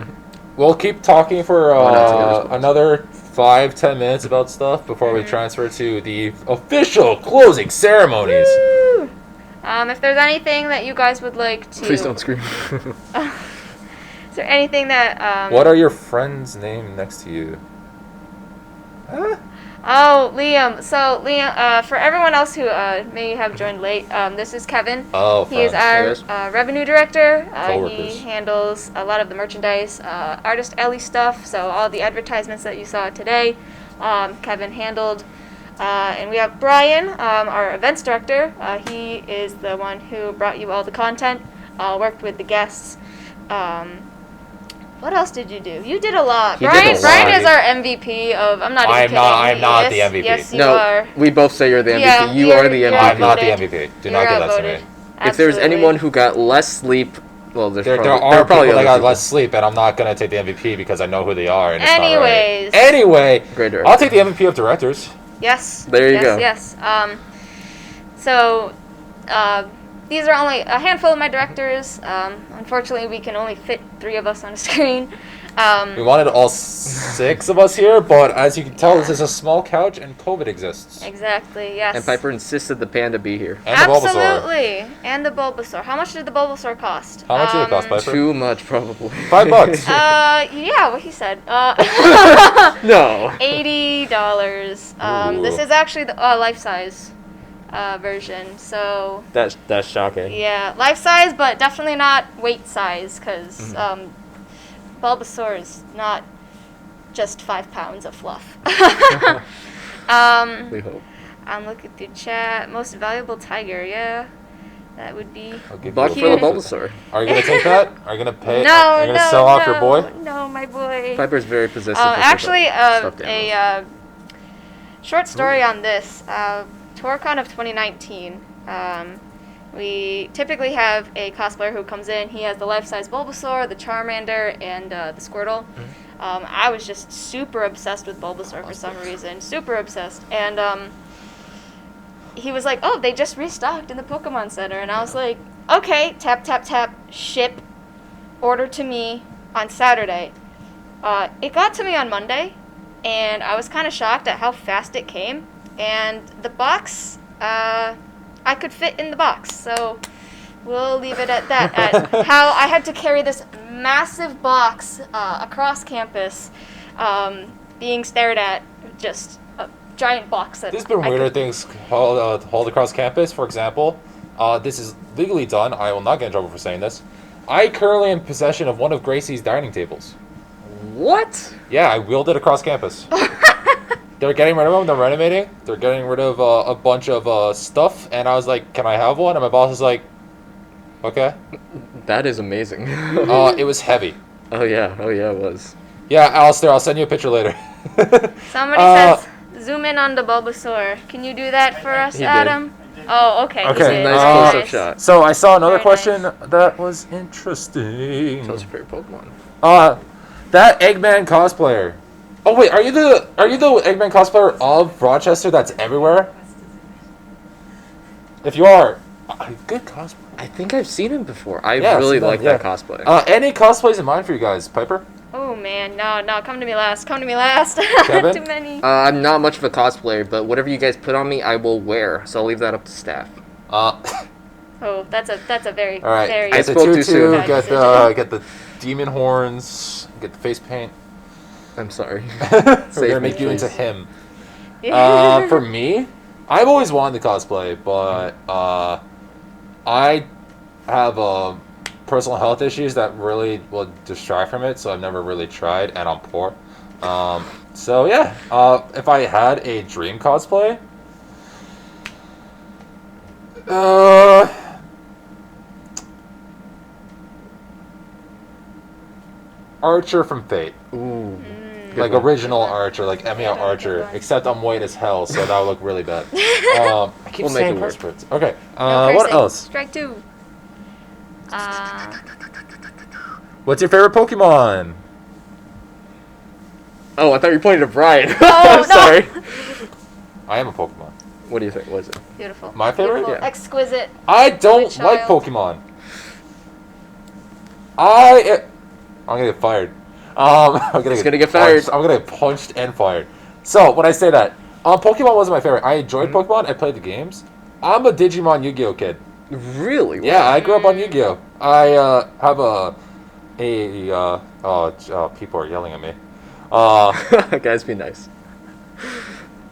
[SPEAKER 2] We'll keep talking for
[SPEAKER 3] Why not take other spots?
[SPEAKER 2] another 5-10 minutes about stuff before we transfer to the official closing ceremonies.
[SPEAKER 1] Woo! If there's anything that you guys would like to...
[SPEAKER 3] Please don't scream.
[SPEAKER 1] Is there anything that...
[SPEAKER 2] What are your friends' name next to you? Huh?
[SPEAKER 1] Oh, Liam. So, Liam, for everyone else who may have joined late, this is Kevin.
[SPEAKER 2] Oh,
[SPEAKER 1] He is
[SPEAKER 2] friends.
[SPEAKER 1] our revenue director. He
[SPEAKER 2] Coworkers.
[SPEAKER 1] handles a lot of the merchandise, Artist Ellie stuff, so all the advertisements that you saw today, Kevin handled. And we have Bryan, our events director. He is the one who brought you all the content, worked with the guests. What else did you do? You did a lot.
[SPEAKER 3] He did
[SPEAKER 1] Brian,
[SPEAKER 3] a
[SPEAKER 1] Brian
[SPEAKER 2] lot.
[SPEAKER 1] is our MVP of. I'm not even
[SPEAKER 2] I'm
[SPEAKER 1] kidding.
[SPEAKER 2] not- I'm not
[SPEAKER 1] Yes,
[SPEAKER 2] the MVP.
[SPEAKER 1] Yes, you
[SPEAKER 3] No,
[SPEAKER 1] are.
[SPEAKER 3] we both say you're the MVP.
[SPEAKER 1] Yeah,
[SPEAKER 3] you
[SPEAKER 1] you're-
[SPEAKER 3] are the
[SPEAKER 1] you're
[SPEAKER 3] MVP.
[SPEAKER 2] I'm not the
[SPEAKER 1] outvoted.
[SPEAKER 2] MVP. Do
[SPEAKER 1] You're
[SPEAKER 2] not give that to
[SPEAKER 1] outvoted.
[SPEAKER 2] me.
[SPEAKER 3] If there's
[SPEAKER 1] Absolutely.
[SPEAKER 3] anyone who got less sleep, well, there
[SPEAKER 2] There
[SPEAKER 3] probably
[SPEAKER 2] are people that
[SPEAKER 3] other
[SPEAKER 2] got
[SPEAKER 3] people.
[SPEAKER 2] less sleep, and I'm not going to take the MVP because I know who they are. And it's
[SPEAKER 1] Anyways.
[SPEAKER 2] Not right. Anyway,
[SPEAKER 3] Great director.
[SPEAKER 2] I'll take the MVP of directors.
[SPEAKER 1] Yes.
[SPEAKER 3] There you
[SPEAKER 1] yes,
[SPEAKER 3] go.
[SPEAKER 1] Yes. So, these are only a handful of my directors. Unfortunately, we can only fit 3 of us on a screen.
[SPEAKER 2] We wanted all 6 of us here, but as you can tell, this is a small couch, and COVID exists.
[SPEAKER 1] Exactly. Yes.
[SPEAKER 3] And Piper insisted the panda be here.
[SPEAKER 2] And the Bulbasaur.
[SPEAKER 1] Absolutely. And the Bulbasaur. How much did the Bulbasaur cost?
[SPEAKER 2] How much did it cost, Piper?
[SPEAKER 3] Too much, probably.
[SPEAKER 2] $5.
[SPEAKER 1] Yeah, what he said.
[SPEAKER 3] No.
[SPEAKER 1] $80.
[SPEAKER 2] Ooh.
[SPEAKER 1] This is actually the life-size version. So
[SPEAKER 3] That's shocking.
[SPEAKER 1] yeah, life-size, but definitely not weight-size, because Bulbasaur is not just 5 pounds of fluff.
[SPEAKER 3] We hope.
[SPEAKER 1] I'm looking through chat. Most valuable tiger, yeah. That would be...
[SPEAKER 2] I'll give
[SPEAKER 3] Buck
[SPEAKER 2] you
[SPEAKER 3] for the
[SPEAKER 2] a-
[SPEAKER 3] Bulbasaur.
[SPEAKER 2] Are you going to take that? Are you going to pay?
[SPEAKER 1] No,
[SPEAKER 2] Are you going to
[SPEAKER 1] no,
[SPEAKER 2] sell off your
[SPEAKER 1] no,
[SPEAKER 2] boy?
[SPEAKER 1] No, my boy.
[SPEAKER 3] Piper's very possessive. with
[SPEAKER 1] Actually,
[SPEAKER 3] stuffed animals.
[SPEAKER 1] a short story on this. Touricon of 2019. We typically have a cosplayer who comes in. He has the life-size Bulbasaur, the Charmander, and the Squirtle. I was just super obsessed with Bulbasaur for some reason. Super obsessed. And he was like, oh, they just restocked in the Pokemon Center. And I was like, okay, tap, tap, tap, ship, order to me on Saturday. It got to me on Monday, and I was kind of shocked at how fast it came. And the box, I could fit in the box, so we'll leave it at that. At how I had to carry this massive box across campus, being stared at, just a giant box. That
[SPEAKER 2] There's been
[SPEAKER 1] I
[SPEAKER 2] weirder
[SPEAKER 1] could-
[SPEAKER 2] things hauled across campus. For example, this is legally done. I will not get in trouble for saying this. I currently am in possession of one of Gracie's dining tables.
[SPEAKER 3] What?
[SPEAKER 2] Yeah, I wheeled it across campus. They're getting rid of them. They're renovating. They're getting rid of a bunch of stuff. And I was like, can I have one? And my boss is like, okay.
[SPEAKER 3] That is amazing.
[SPEAKER 2] It was heavy.
[SPEAKER 3] Oh yeah, it was.
[SPEAKER 2] Yeah, Alistair, I'll send you a picture later.
[SPEAKER 1] Somebody says, zoom in on the Bulbasaur. Can you do that for us,
[SPEAKER 3] He did.
[SPEAKER 1] Adam? Oh, okay.
[SPEAKER 2] Okay,
[SPEAKER 1] he did.
[SPEAKER 3] Nice
[SPEAKER 2] Uh,
[SPEAKER 3] close-up shot.
[SPEAKER 2] So I saw another
[SPEAKER 1] Very
[SPEAKER 2] question that was interesting.
[SPEAKER 3] Tell us your favorite Pokemon.
[SPEAKER 2] That Eggman cosplayer. Oh wait, are you the Eggman cosplayer of Rochester that's everywhere? If you are, good cosplay.
[SPEAKER 3] I think I've seen him before. I
[SPEAKER 2] Yeah,
[SPEAKER 3] really
[SPEAKER 2] seen them,
[SPEAKER 3] like that cosplay.
[SPEAKER 2] Any cosplays in mind for you guys, Piper?
[SPEAKER 1] Oh man, no, come to me last. Come to me last.
[SPEAKER 2] Kevin?
[SPEAKER 1] Too many.
[SPEAKER 3] I'm not much of a cosplayer, but whatever you guys put on me, I will wear. So I'll leave that up to staff.
[SPEAKER 1] Oh, that's a very
[SPEAKER 2] All right.
[SPEAKER 1] very.
[SPEAKER 3] I
[SPEAKER 2] Get the
[SPEAKER 3] spoke too
[SPEAKER 2] tutu,
[SPEAKER 3] soon.
[SPEAKER 2] get the demon horns, get the face paint.
[SPEAKER 3] I'm sorry.
[SPEAKER 2] We're
[SPEAKER 3] Save
[SPEAKER 2] gonna
[SPEAKER 3] me,
[SPEAKER 2] make you into
[SPEAKER 3] please.
[SPEAKER 2] him.
[SPEAKER 1] Yeah.
[SPEAKER 2] For me, I've always wanted to cosplay, but I have personal health issues that really will distract from it, so I've never really tried, and I'm poor. So yeah, if I had a dream cosplay, Archer from Fate.
[SPEAKER 3] Ooh.
[SPEAKER 2] Like
[SPEAKER 3] one.
[SPEAKER 2] original Archer, like Emilia
[SPEAKER 1] Good one, good
[SPEAKER 2] Archer,
[SPEAKER 1] one.
[SPEAKER 2] except I'm white as hell, so that would look really bad. I keep
[SPEAKER 3] We'll make
[SPEAKER 2] saying
[SPEAKER 3] it work.
[SPEAKER 2] curse words. Okay,
[SPEAKER 1] No
[SPEAKER 2] what
[SPEAKER 1] cursing.
[SPEAKER 2] else?
[SPEAKER 1] Strike 2.
[SPEAKER 2] What's your favorite Pokemon?
[SPEAKER 3] Oh, I thought you were pointing to Bryan.
[SPEAKER 1] Oh,
[SPEAKER 3] I'm sorry.
[SPEAKER 2] I am a Pokemon.
[SPEAKER 3] What do you think? What is it?
[SPEAKER 1] Beautiful.
[SPEAKER 2] My favorite?
[SPEAKER 1] Beautiful,
[SPEAKER 3] Yeah.
[SPEAKER 1] exquisite.
[SPEAKER 2] I don't
[SPEAKER 1] My
[SPEAKER 2] like
[SPEAKER 1] child.
[SPEAKER 2] Pokemon. I'm gonna get fired. I'm
[SPEAKER 3] He's gonna get fired.
[SPEAKER 2] punched. I'm gonna get punched and fired. So when I say that, Pokemon wasn't my favorite. I enjoyed Pokemon. I played the games. I'm a Digimon Yu-Gi-Oh kid.
[SPEAKER 3] Really?
[SPEAKER 2] Yeah, I grew up on Yu-Gi-Oh. I have people are yelling at me.
[SPEAKER 3] Guys, be nice.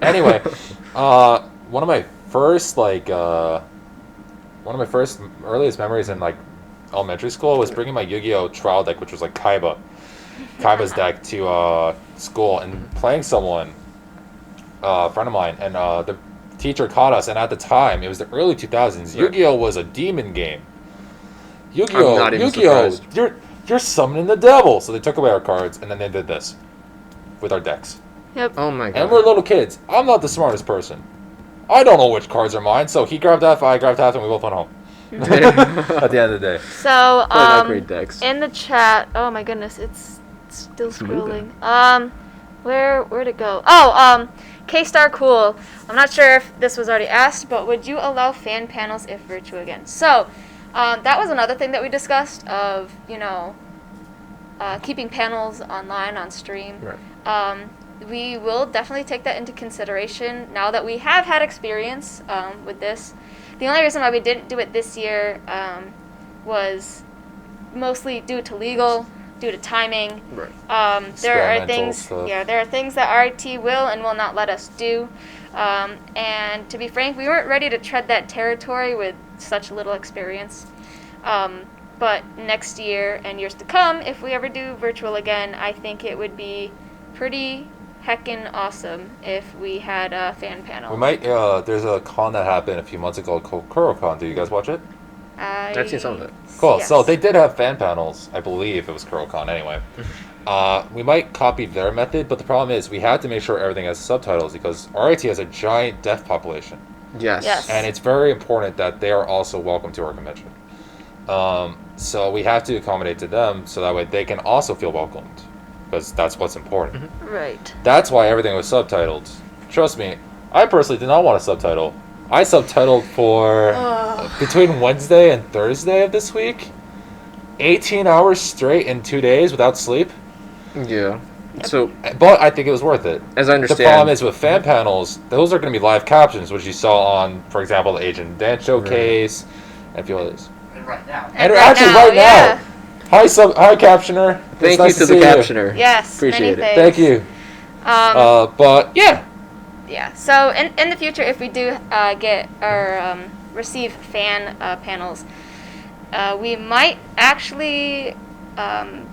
[SPEAKER 2] Anyway, one of my first earliest memories in like elementary school was bringing my Yu-Gi-Oh trial deck, which was like Kaiba's deck, to school and playing someone, a friend of mine, and the teacher caught us. And at the time, it was the early 2000s.
[SPEAKER 3] Right.
[SPEAKER 2] Yu-Gi-Oh was a demon game.
[SPEAKER 3] I'm not even surprised.
[SPEAKER 2] You're summoning the devil. So they took away our cards, and then they did this with our decks.
[SPEAKER 1] Yep.
[SPEAKER 3] Oh my god.
[SPEAKER 2] And we're little kids. I'm not the smartest person. I don't know which cards are mine. So he grabbed half, I grabbed half, and we both went home. At the end of the day.
[SPEAKER 1] So,
[SPEAKER 3] Probably not great decks.
[SPEAKER 1] in the chat, oh my goodness, it's still
[SPEAKER 3] moving.
[SPEAKER 1] scrolling. Where'd it go? Oh, K-Star Cool. I'm not sure if this was already asked, but would you allow fan panels if virtual again? So, that was another thing that we discussed of, keeping panels online on stream.
[SPEAKER 3] Right.
[SPEAKER 1] We will definitely take that into consideration now that we have had experience with this. The only reason why we didn't do it this year was mostly due to timing.
[SPEAKER 3] Right.
[SPEAKER 1] There are
[SPEAKER 2] Experimental
[SPEAKER 1] things,
[SPEAKER 2] stuff.
[SPEAKER 1] there are things that RIT will and will not let us do. And to be frank, we weren't ready to tread that territory with such little experience. But next year and years to come, if we ever do virtual again, I think it would be pretty heckin' awesome if we had a fan panel.
[SPEAKER 2] We might. There's a con that happened a few months ago called Touricon. Did you guys watch it?
[SPEAKER 3] I've seen some of it.
[SPEAKER 2] Cool.
[SPEAKER 1] Yes.
[SPEAKER 2] So they did have fan panels. I believe it was Touricon anyway. We might copy their method, but the problem is we had to make sure everything has subtitles because RIT has a giant deaf population,
[SPEAKER 3] Yes.
[SPEAKER 1] Yes.
[SPEAKER 2] and it's very important that they are also welcome to our convention. So we have to accommodate to them so that way they can also feel welcomed, because that's what's important.
[SPEAKER 1] Right.
[SPEAKER 2] That's why everything was subtitled. Trust me, I personally did not want a subtitle. I subtitled for between Wednesday and Thursday of this week, 18 hours straight in 2 days without sleep.
[SPEAKER 3] Yeah. So,
[SPEAKER 2] But I think it was worth it.
[SPEAKER 3] as I
[SPEAKER 2] The
[SPEAKER 3] understand,
[SPEAKER 2] problem is with fan panels, those are going to be live captions, which you saw on, for example, the Agent Dan showcase, and a few others.
[SPEAKER 4] And right now.
[SPEAKER 2] And
[SPEAKER 1] right
[SPEAKER 2] actually,
[SPEAKER 1] now,
[SPEAKER 2] right
[SPEAKER 1] yeah.
[SPEAKER 2] now, hi captioner. It's
[SPEAKER 3] thank
[SPEAKER 2] nice
[SPEAKER 3] you to the
[SPEAKER 2] see you.
[SPEAKER 3] captioner.
[SPEAKER 1] Yes.
[SPEAKER 3] Appreciate
[SPEAKER 1] many
[SPEAKER 3] it.
[SPEAKER 1] thanks.
[SPEAKER 2] Thank you.
[SPEAKER 1] Um,
[SPEAKER 2] But yeah,
[SPEAKER 1] Yeah. So in the future, if we do get or receive fan panels, we might actually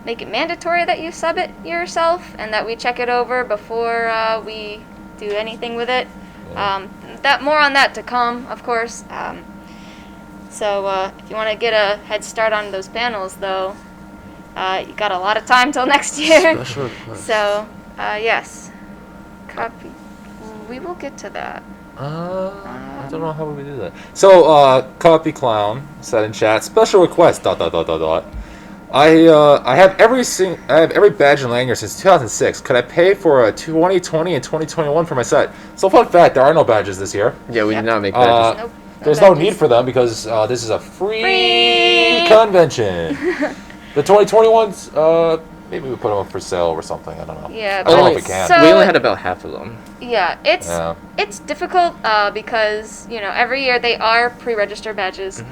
[SPEAKER 1] make it mandatory that you sub it yourself and that we check it over before we do anything with it. That more on that to come, of course. So if you want to get a head start on those panels, though, you got a lot of time till next year.
[SPEAKER 3] Special request.
[SPEAKER 1] So yes, copy. We will get to that.
[SPEAKER 2] I don't know how we do that. So, Copy Clown said in chat, special request, ... I have every badge and lanyard since 2006. Could I pay for a 2020 and 2021 for my set? So fun fact, there are no badges this year.
[SPEAKER 3] Yeah, we
[SPEAKER 1] Yep.
[SPEAKER 3] did not make badges.
[SPEAKER 1] Nope.
[SPEAKER 2] There's
[SPEAKER 1] No
[SPEAKER 2] no
[SPEAKER 1] badges.
[SPEAKER 2] need for them because this is a free
[SPEAKER 1] Free!
[SPEAKER 2] convention. The 2021s, maybe we put them up for sale or something. I don't know.
[SPEAKER 1] Yeah,
[SPEAKER 2] I don't know
[SPEAKER 3] Only-
[SPEAKER 2] if we can.
[SPEAKER 1] so-
[SPEAKER 3] We only had about half of them.
[SPEAKER 1] Yeah, it's difficult because every year they are pre-register badges,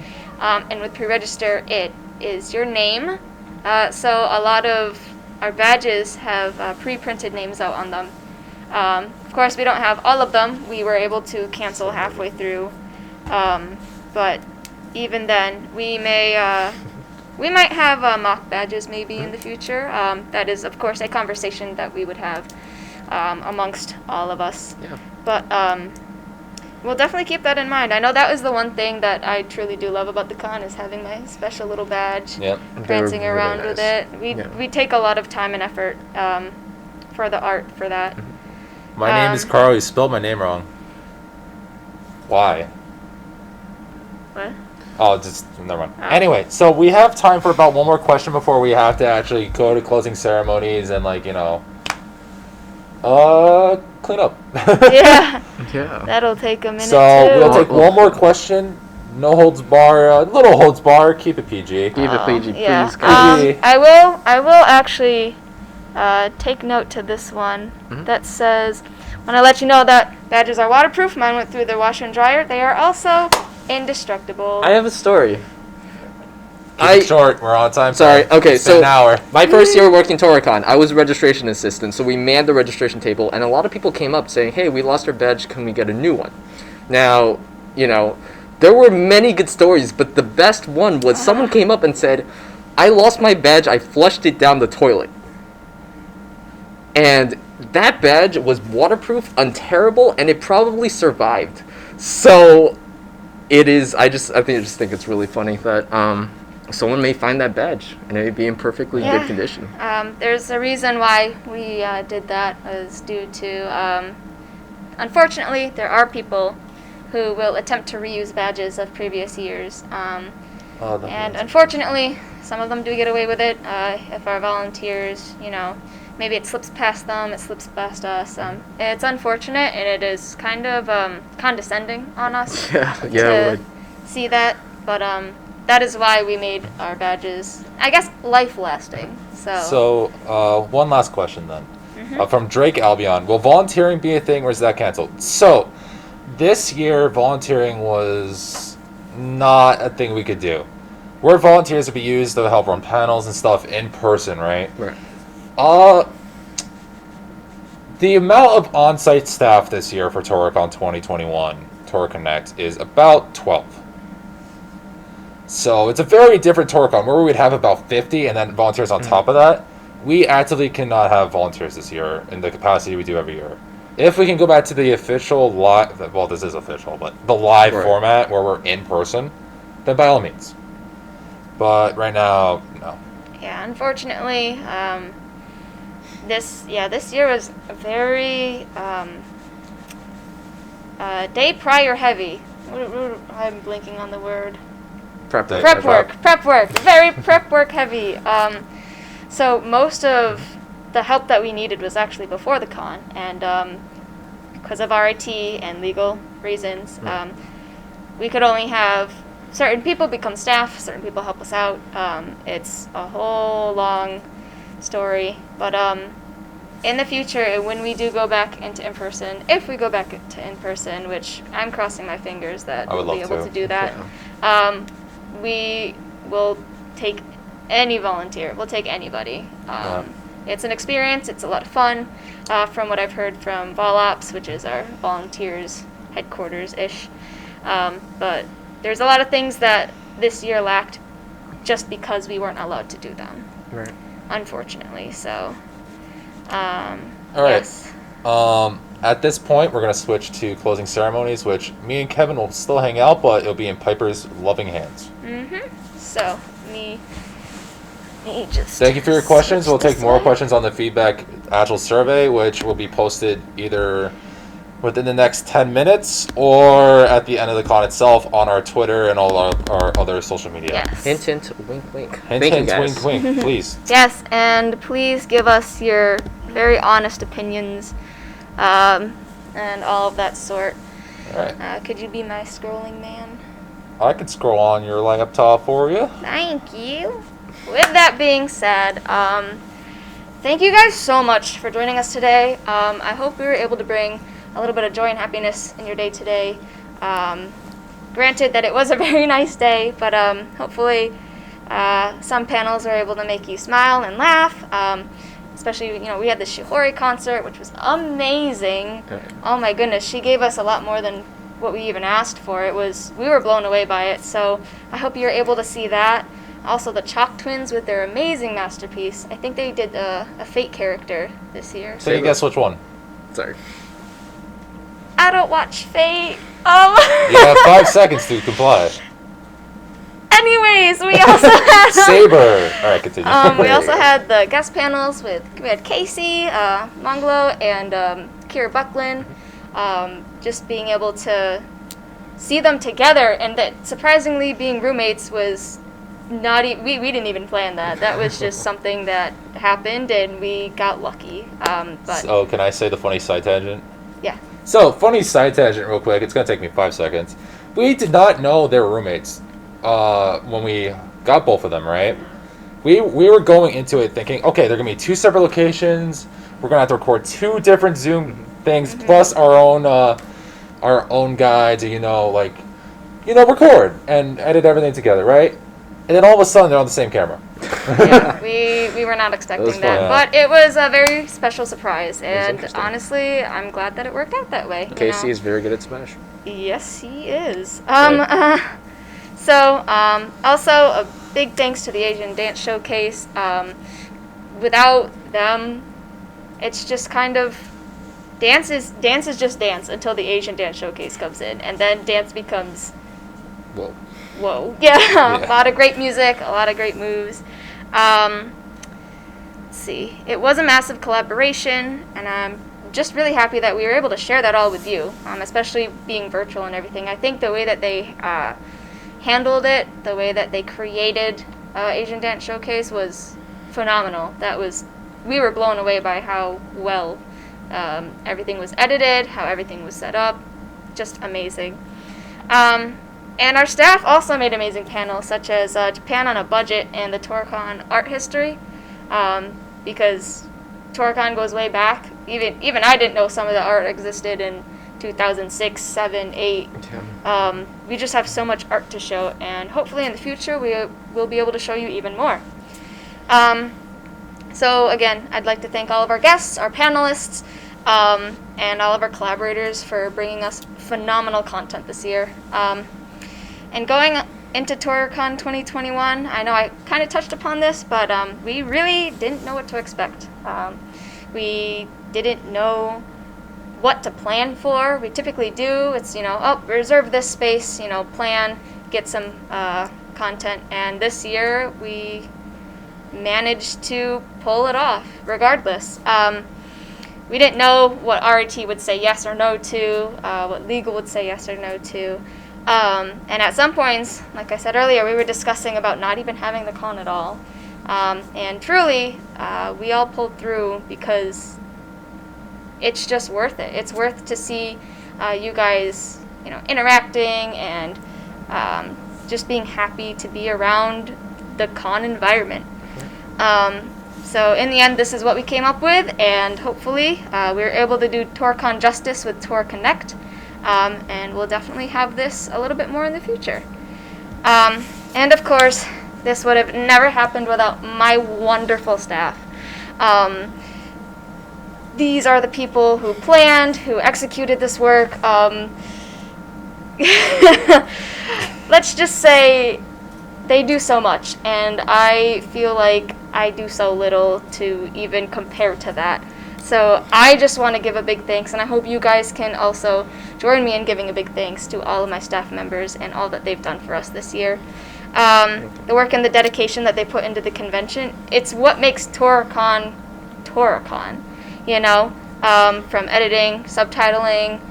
[SPEAKER 1] and with pre-register it is your name. So a lot of our badges have pre-printed names out on them. Of course, we don't have all of them. We were able to cancel halfway through, but even then, we might have mock badges maybe in the future. That is, of course, a conversation that we would have amongst all of us.
[SPEAKER 3] Yeah.
[SPEAKER 1] But we'll definitely keep that in mind. I know that was the one thing that I truly do love about the con is having my special little badge,
[SPEAKER 2] Yep.
[SPEAKER 1] prancing
[SPEAKER 3] They were
[SPEAKER 1] around
[SPEAKER 3] really
[SPEAKER 1] with
[SPEAKER 3] nice.
[SPEAKER 1] it. We take a lot of time and effort for the art for that.
[SPEAKER 2] My name is Carl. You spelled my name wrong. Why?
[SPEAKER 1] What?
[SPEAKER 2] Oh, just never mind.
[SPEAKER 1] Oh.
[SPEAKER 2] Anyway, so we have time for about one more question before we have to actually go to closing ceremonies and clean up.
[SPEAKER 1] Yeah,
[SPEAKER 3] Yeah.
[SPEAKER 1] that'll take a minute
[SPEAKER 2] So
[SPEAKER 1] too.
[SPEAKER 2] we'll take one more question. No holds bar, little holds bar. Keep it PG.
[SPEAKER 3] Keep it PG, please.
[SPEAKER 1] Yeah.
[SPEAKER 3] guys.
[SPEAKER 2] PG.
[SPEAKER 1] I will actually take note to this one that says, when I let you know that badges are waterproof, mine went through the washer and dryer. They are also indestructible.
[SPEAKER 3] I have a story.
[SPEAKER 2] Keep it short. We're on time.
[SPEAKER 3] Sorry, okay,
[SPEAKER 2] It's been
[SPEAKER 3] so-
[SPEAKER 2] an hour.
[SPEAKER 3] My first year working Touricon, I was a registration assistant, so we manned the registration table, and a lot of people came up saying, hey, we lost our badge, can we get a new one? Now, there were many good stories, but the best one was someone came up and said, I lost my badge, I flushed it down the toilet. And that badge was waterproof, unterrible, and it probably survived. So, it is, I just think it's really funny that, someone may find that badge and it may be in perfectly
[SPEAKER 1] Yeah.
[SPEAKER 3] good condition.
[SPEAKER 1] There's a reason why we did that was due to, unfortunately, there are people who will attempt to reuse badges of previous years. And unfortunately, some of them do get away with it. If our volunteers, maybe it slips past them, it slips past us. It's unfortunate, and it is kind of condescending on us
[SPEAKER 3] Yeah,
[SPEAKER 1] to
[SPEAKER 3] it would.
[SPEAKER 1] see that. But that is why we made our badges, I guess, life-lasting.
[SPEAKER 2] So, one last question then. From Drake Albion. Will volunteering be a thing or is that canceled? So, this year, volunteering was not a thing we could do. Where volunteers would be used to help run panels and stuff in person, right?
[SPEAKER 3] Right.
[SPEAKER 2] The amount of on-site staff this year for Tora-Con 2021, Tora-Connect, is about 12. So it's a very different Touricon where we'd have about 50 and then volunteers on top of that. We actively cannot have volunteers this year in the capacity we do every year. If we can go back to the official live, well, this is official, but the live format where we're in person, then by all means. But right now, no.
[SPEAKER 1] Yeah, unfortunately, this year was very day prior heavy. I'm blanking on the word.
[SPEAKER 3] Prep
[SPEAKER 1] Prep work, very prep work heavy. So most of the help that we needed was actually before the con, and because of RIT and legal reasons, we could only have certain people become staff, certain people help us out. It's a whole long story, but in the future, when we do go back into in-person, if we go back to in-person, which I'm crossing my fingers that we'll be able to do that, we will take any volunteer. We'll take anybody. It's an experience. It's a lot of fun. From what I've heard from VolOps, which is our volunteers headquarters-ish. But there's a lot of things that this year lacked just because we weren't allowed to do them.
[SPEAKER 3] Right.
[SPEAKER 1] Unfortunately, so.
[SPEAKER 2] All right.
[SPEAKER 1] Yes.
[SPEAKER 2] At this point, we're going to switch to closing ceremonies, which me and Kevin will still hang out, but it'll be in Piper's loving hands.
[SPEAKER 1] So, me just.
[SPEAKER 2] Thank you for your questions.
[SPEAKER 1] switch
[SPEAKER 2] We'll take
[SPEAKER 1] this
[SPEAKER 2] more
[SPEAKER 1] way.
[SPEAKER 2] questions on the feedback agile survey, which will be posted either within the next 10 minutes or at the end of the con itself on our Twitter and all our other social media.
[SPEAKER 1] Yes.
[SPEAKER 3] Hint, hint, wink, wink.
[SPEAKER 2] Hint,
[SPEAKER 3] Thank you,
[SPEAKER 2] hint,
[SPEAKER 3] guys.
[SPEAKER 2] wink, wink, please.
[SPEAKER 1] Yes, and please give us your very honest opinions and all of that sort.
[SPEAKER 2] All right.
[SPEAKER 1] Could you be my scrolling man?
[SPEAKER 2] I could scroll on your laptop for you.
[SPEAKER 1] Thank you. With that being said, thank you guys so much for joining us today. I hope we were able to bring a little bit of joy and happiness in your day today. Granted that it was a very nice day, but hopefully some panels were able to make you smile and laugh. Especially, we had the Shihori concert, which was amazing. Oh my goodness, she gave us a lot more than what we even asked for. We were blown away by it, so I hope you're able to see that. Also, the Chalk Twins with their amazing masterpiece. I think they did a Fate character this year.
[SPEAKER 2] So you guess which one?
[SPEAKER 3] Sorry.
[SPEAKER 1] I don't watch Fate.
[SPEAKER 2] You have 5 seconds to comply.
[SPEAKER 1] Anyways, we also had
[SPEAKER 2] Saber. All right, continue.
[SPEAKER 1] we also had the guest panels we had Casey, Mongolo, and Kira Buckland. Just being able to see them together, and that surprisingly being roommates was not we didn't even plan that. That was just something that happened, and we got lucky. But
[SPEAKER 2] So can I say the funny side tangent?
[SPEAKER 1] yeah.
[SPEAKER 2] So, funny side tangent real quick. It's going to take me 5 seconds. We did not know they were roommates when we got both of them, right? We were going into it thinking, okay, they're going to be 2 separate locations. We're going to have to record 2 different Zoom things, plus our own guides, record and edit everything together, right? And then all of a sudden, they're on the same camera.
[SPEAKER 1] Yeah, we were not expecting
[SPEAKER 3] fun.
[SPEAKER 1] that,
[SPEAKER 2] Yeah.
[SPEAKER 1] but it was a very special surprise, and
[SPEAKER 3] interesting.
[SPEAKER 1] honestly, I'm glad that it worked out that way.
[SPEAKER 3] Casey is very good at Smash.
[SPEAKER 1] Yes, he is. Also a big thanks to the Asian Dance Showcase. Without them, it's just kind of dance is just dance until the Asian Dance Showcase comes in, and then dance becomes whoa. Yeah, a lot of great music, a lot of great moves. Let's see. It was a massive collaboration, and I'm just really happy that we were able to share that all with you, especially being virtual and everything. I think the way that they handled it, the way that they created Asian Dance Showcase was phenomenal. We were blown away by how well everything was edited, how everything was set up. Just amazing. And our staff also made amazing panels, such as Japan on a Budget and the Touricon art history, because Touricon goes way back. Even I didn't know some of the art existed in 2006, 7, 8. We just have so much art to show, and hopefully in the future we will be able to show you even more. So again, I'd like to thank all of our guests, our panelists, and all of our collaborators for bringing us phenomenal content this year. And going into Touricon 2021, I know I kind of touched upon this, but we really didn't know what to expect. We didn't know what to plan for. We typically do. It's, reserve this space, plan, get some content. And this year, we managed to pull it off, regardless. We didn't know what RIT would say yes or no to, what legal would say yes or no to. And at some points, like I said earlier, we were discussing about not even having the con at all. And truly, we all pulled through because it's just worth it. It's worth to see you guys, interacting and just being happy to be around the con environment. So in the end, this is what we came up with, and hopefully we were able to do Touricon justice with Tora-Connect. And we'll definitely have this a little bit more in the future. And of course, this would have never happened without my wonderful staff. These are the people who planned, who executed this work. Let's just say they do so much, and I feel like I do so little to even compare to that. So I just want to give a big thanks, and I hope you guys can also join me in giving a big thanks to all of my staff members and all that they've done for us this year. The work and the dedication that they put into the convention, it's what makes Touricon Tora-Con. from editing, subtitling,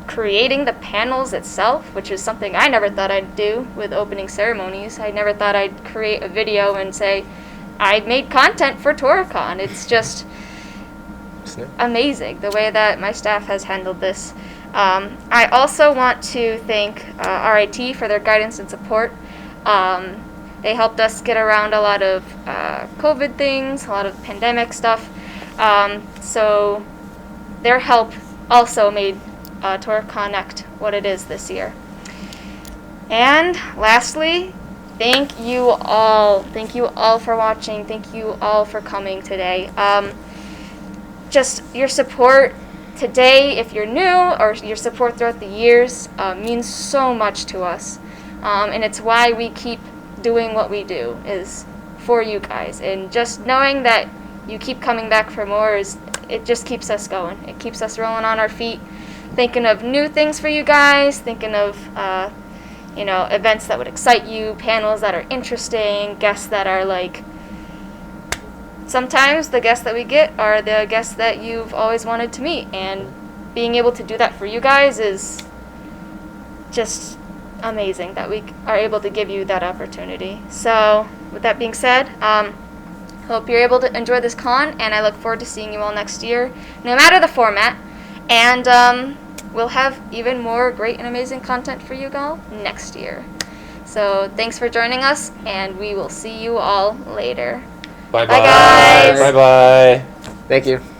[SPEAKER 1] creating the panels itself, which is something I never thought I'd do with opening ceremonies. I never thought I'd create a video and say, I made content for Touricon. It's just amazing the way that my staff has handled this. I also want to thank RIT for their guidance and support. They helped us get around a lot of COVID things, a lot of pandemic stuff. So their help also made Tora-Connect what it is this year. And lastly, thank you all. Thank you all for watching. Thank you all for coming today. Just your support today, if you're new, or your support throughout the years, means so much to us. And it's why we keep doing what we do, is for you guys. And just knowing that you keep coming back for more, it just keeps us going. It keeps us rolling on our feet, thinking of new things for you guys, thinking of events that would excite you, panels that are interesting, guests that are like, sometimes the guests that we get are the guests that you've always wanted to meet, and being able to do that for you guys is just amazing that we are able to give you that opportunity. So with that being said, hope you're able to enjoy this con, and I look forward to seeing you all next year, no matter the format. And we'll have even more great and amazing content for you all next year. So thanks for joining us, and we will see you all later.
[SPEAKER 2] Bye
[SPEAKER 1] Bye, guys.
[SPEAKER 2] Bye bye.
[SPEAKER 3] Thank you.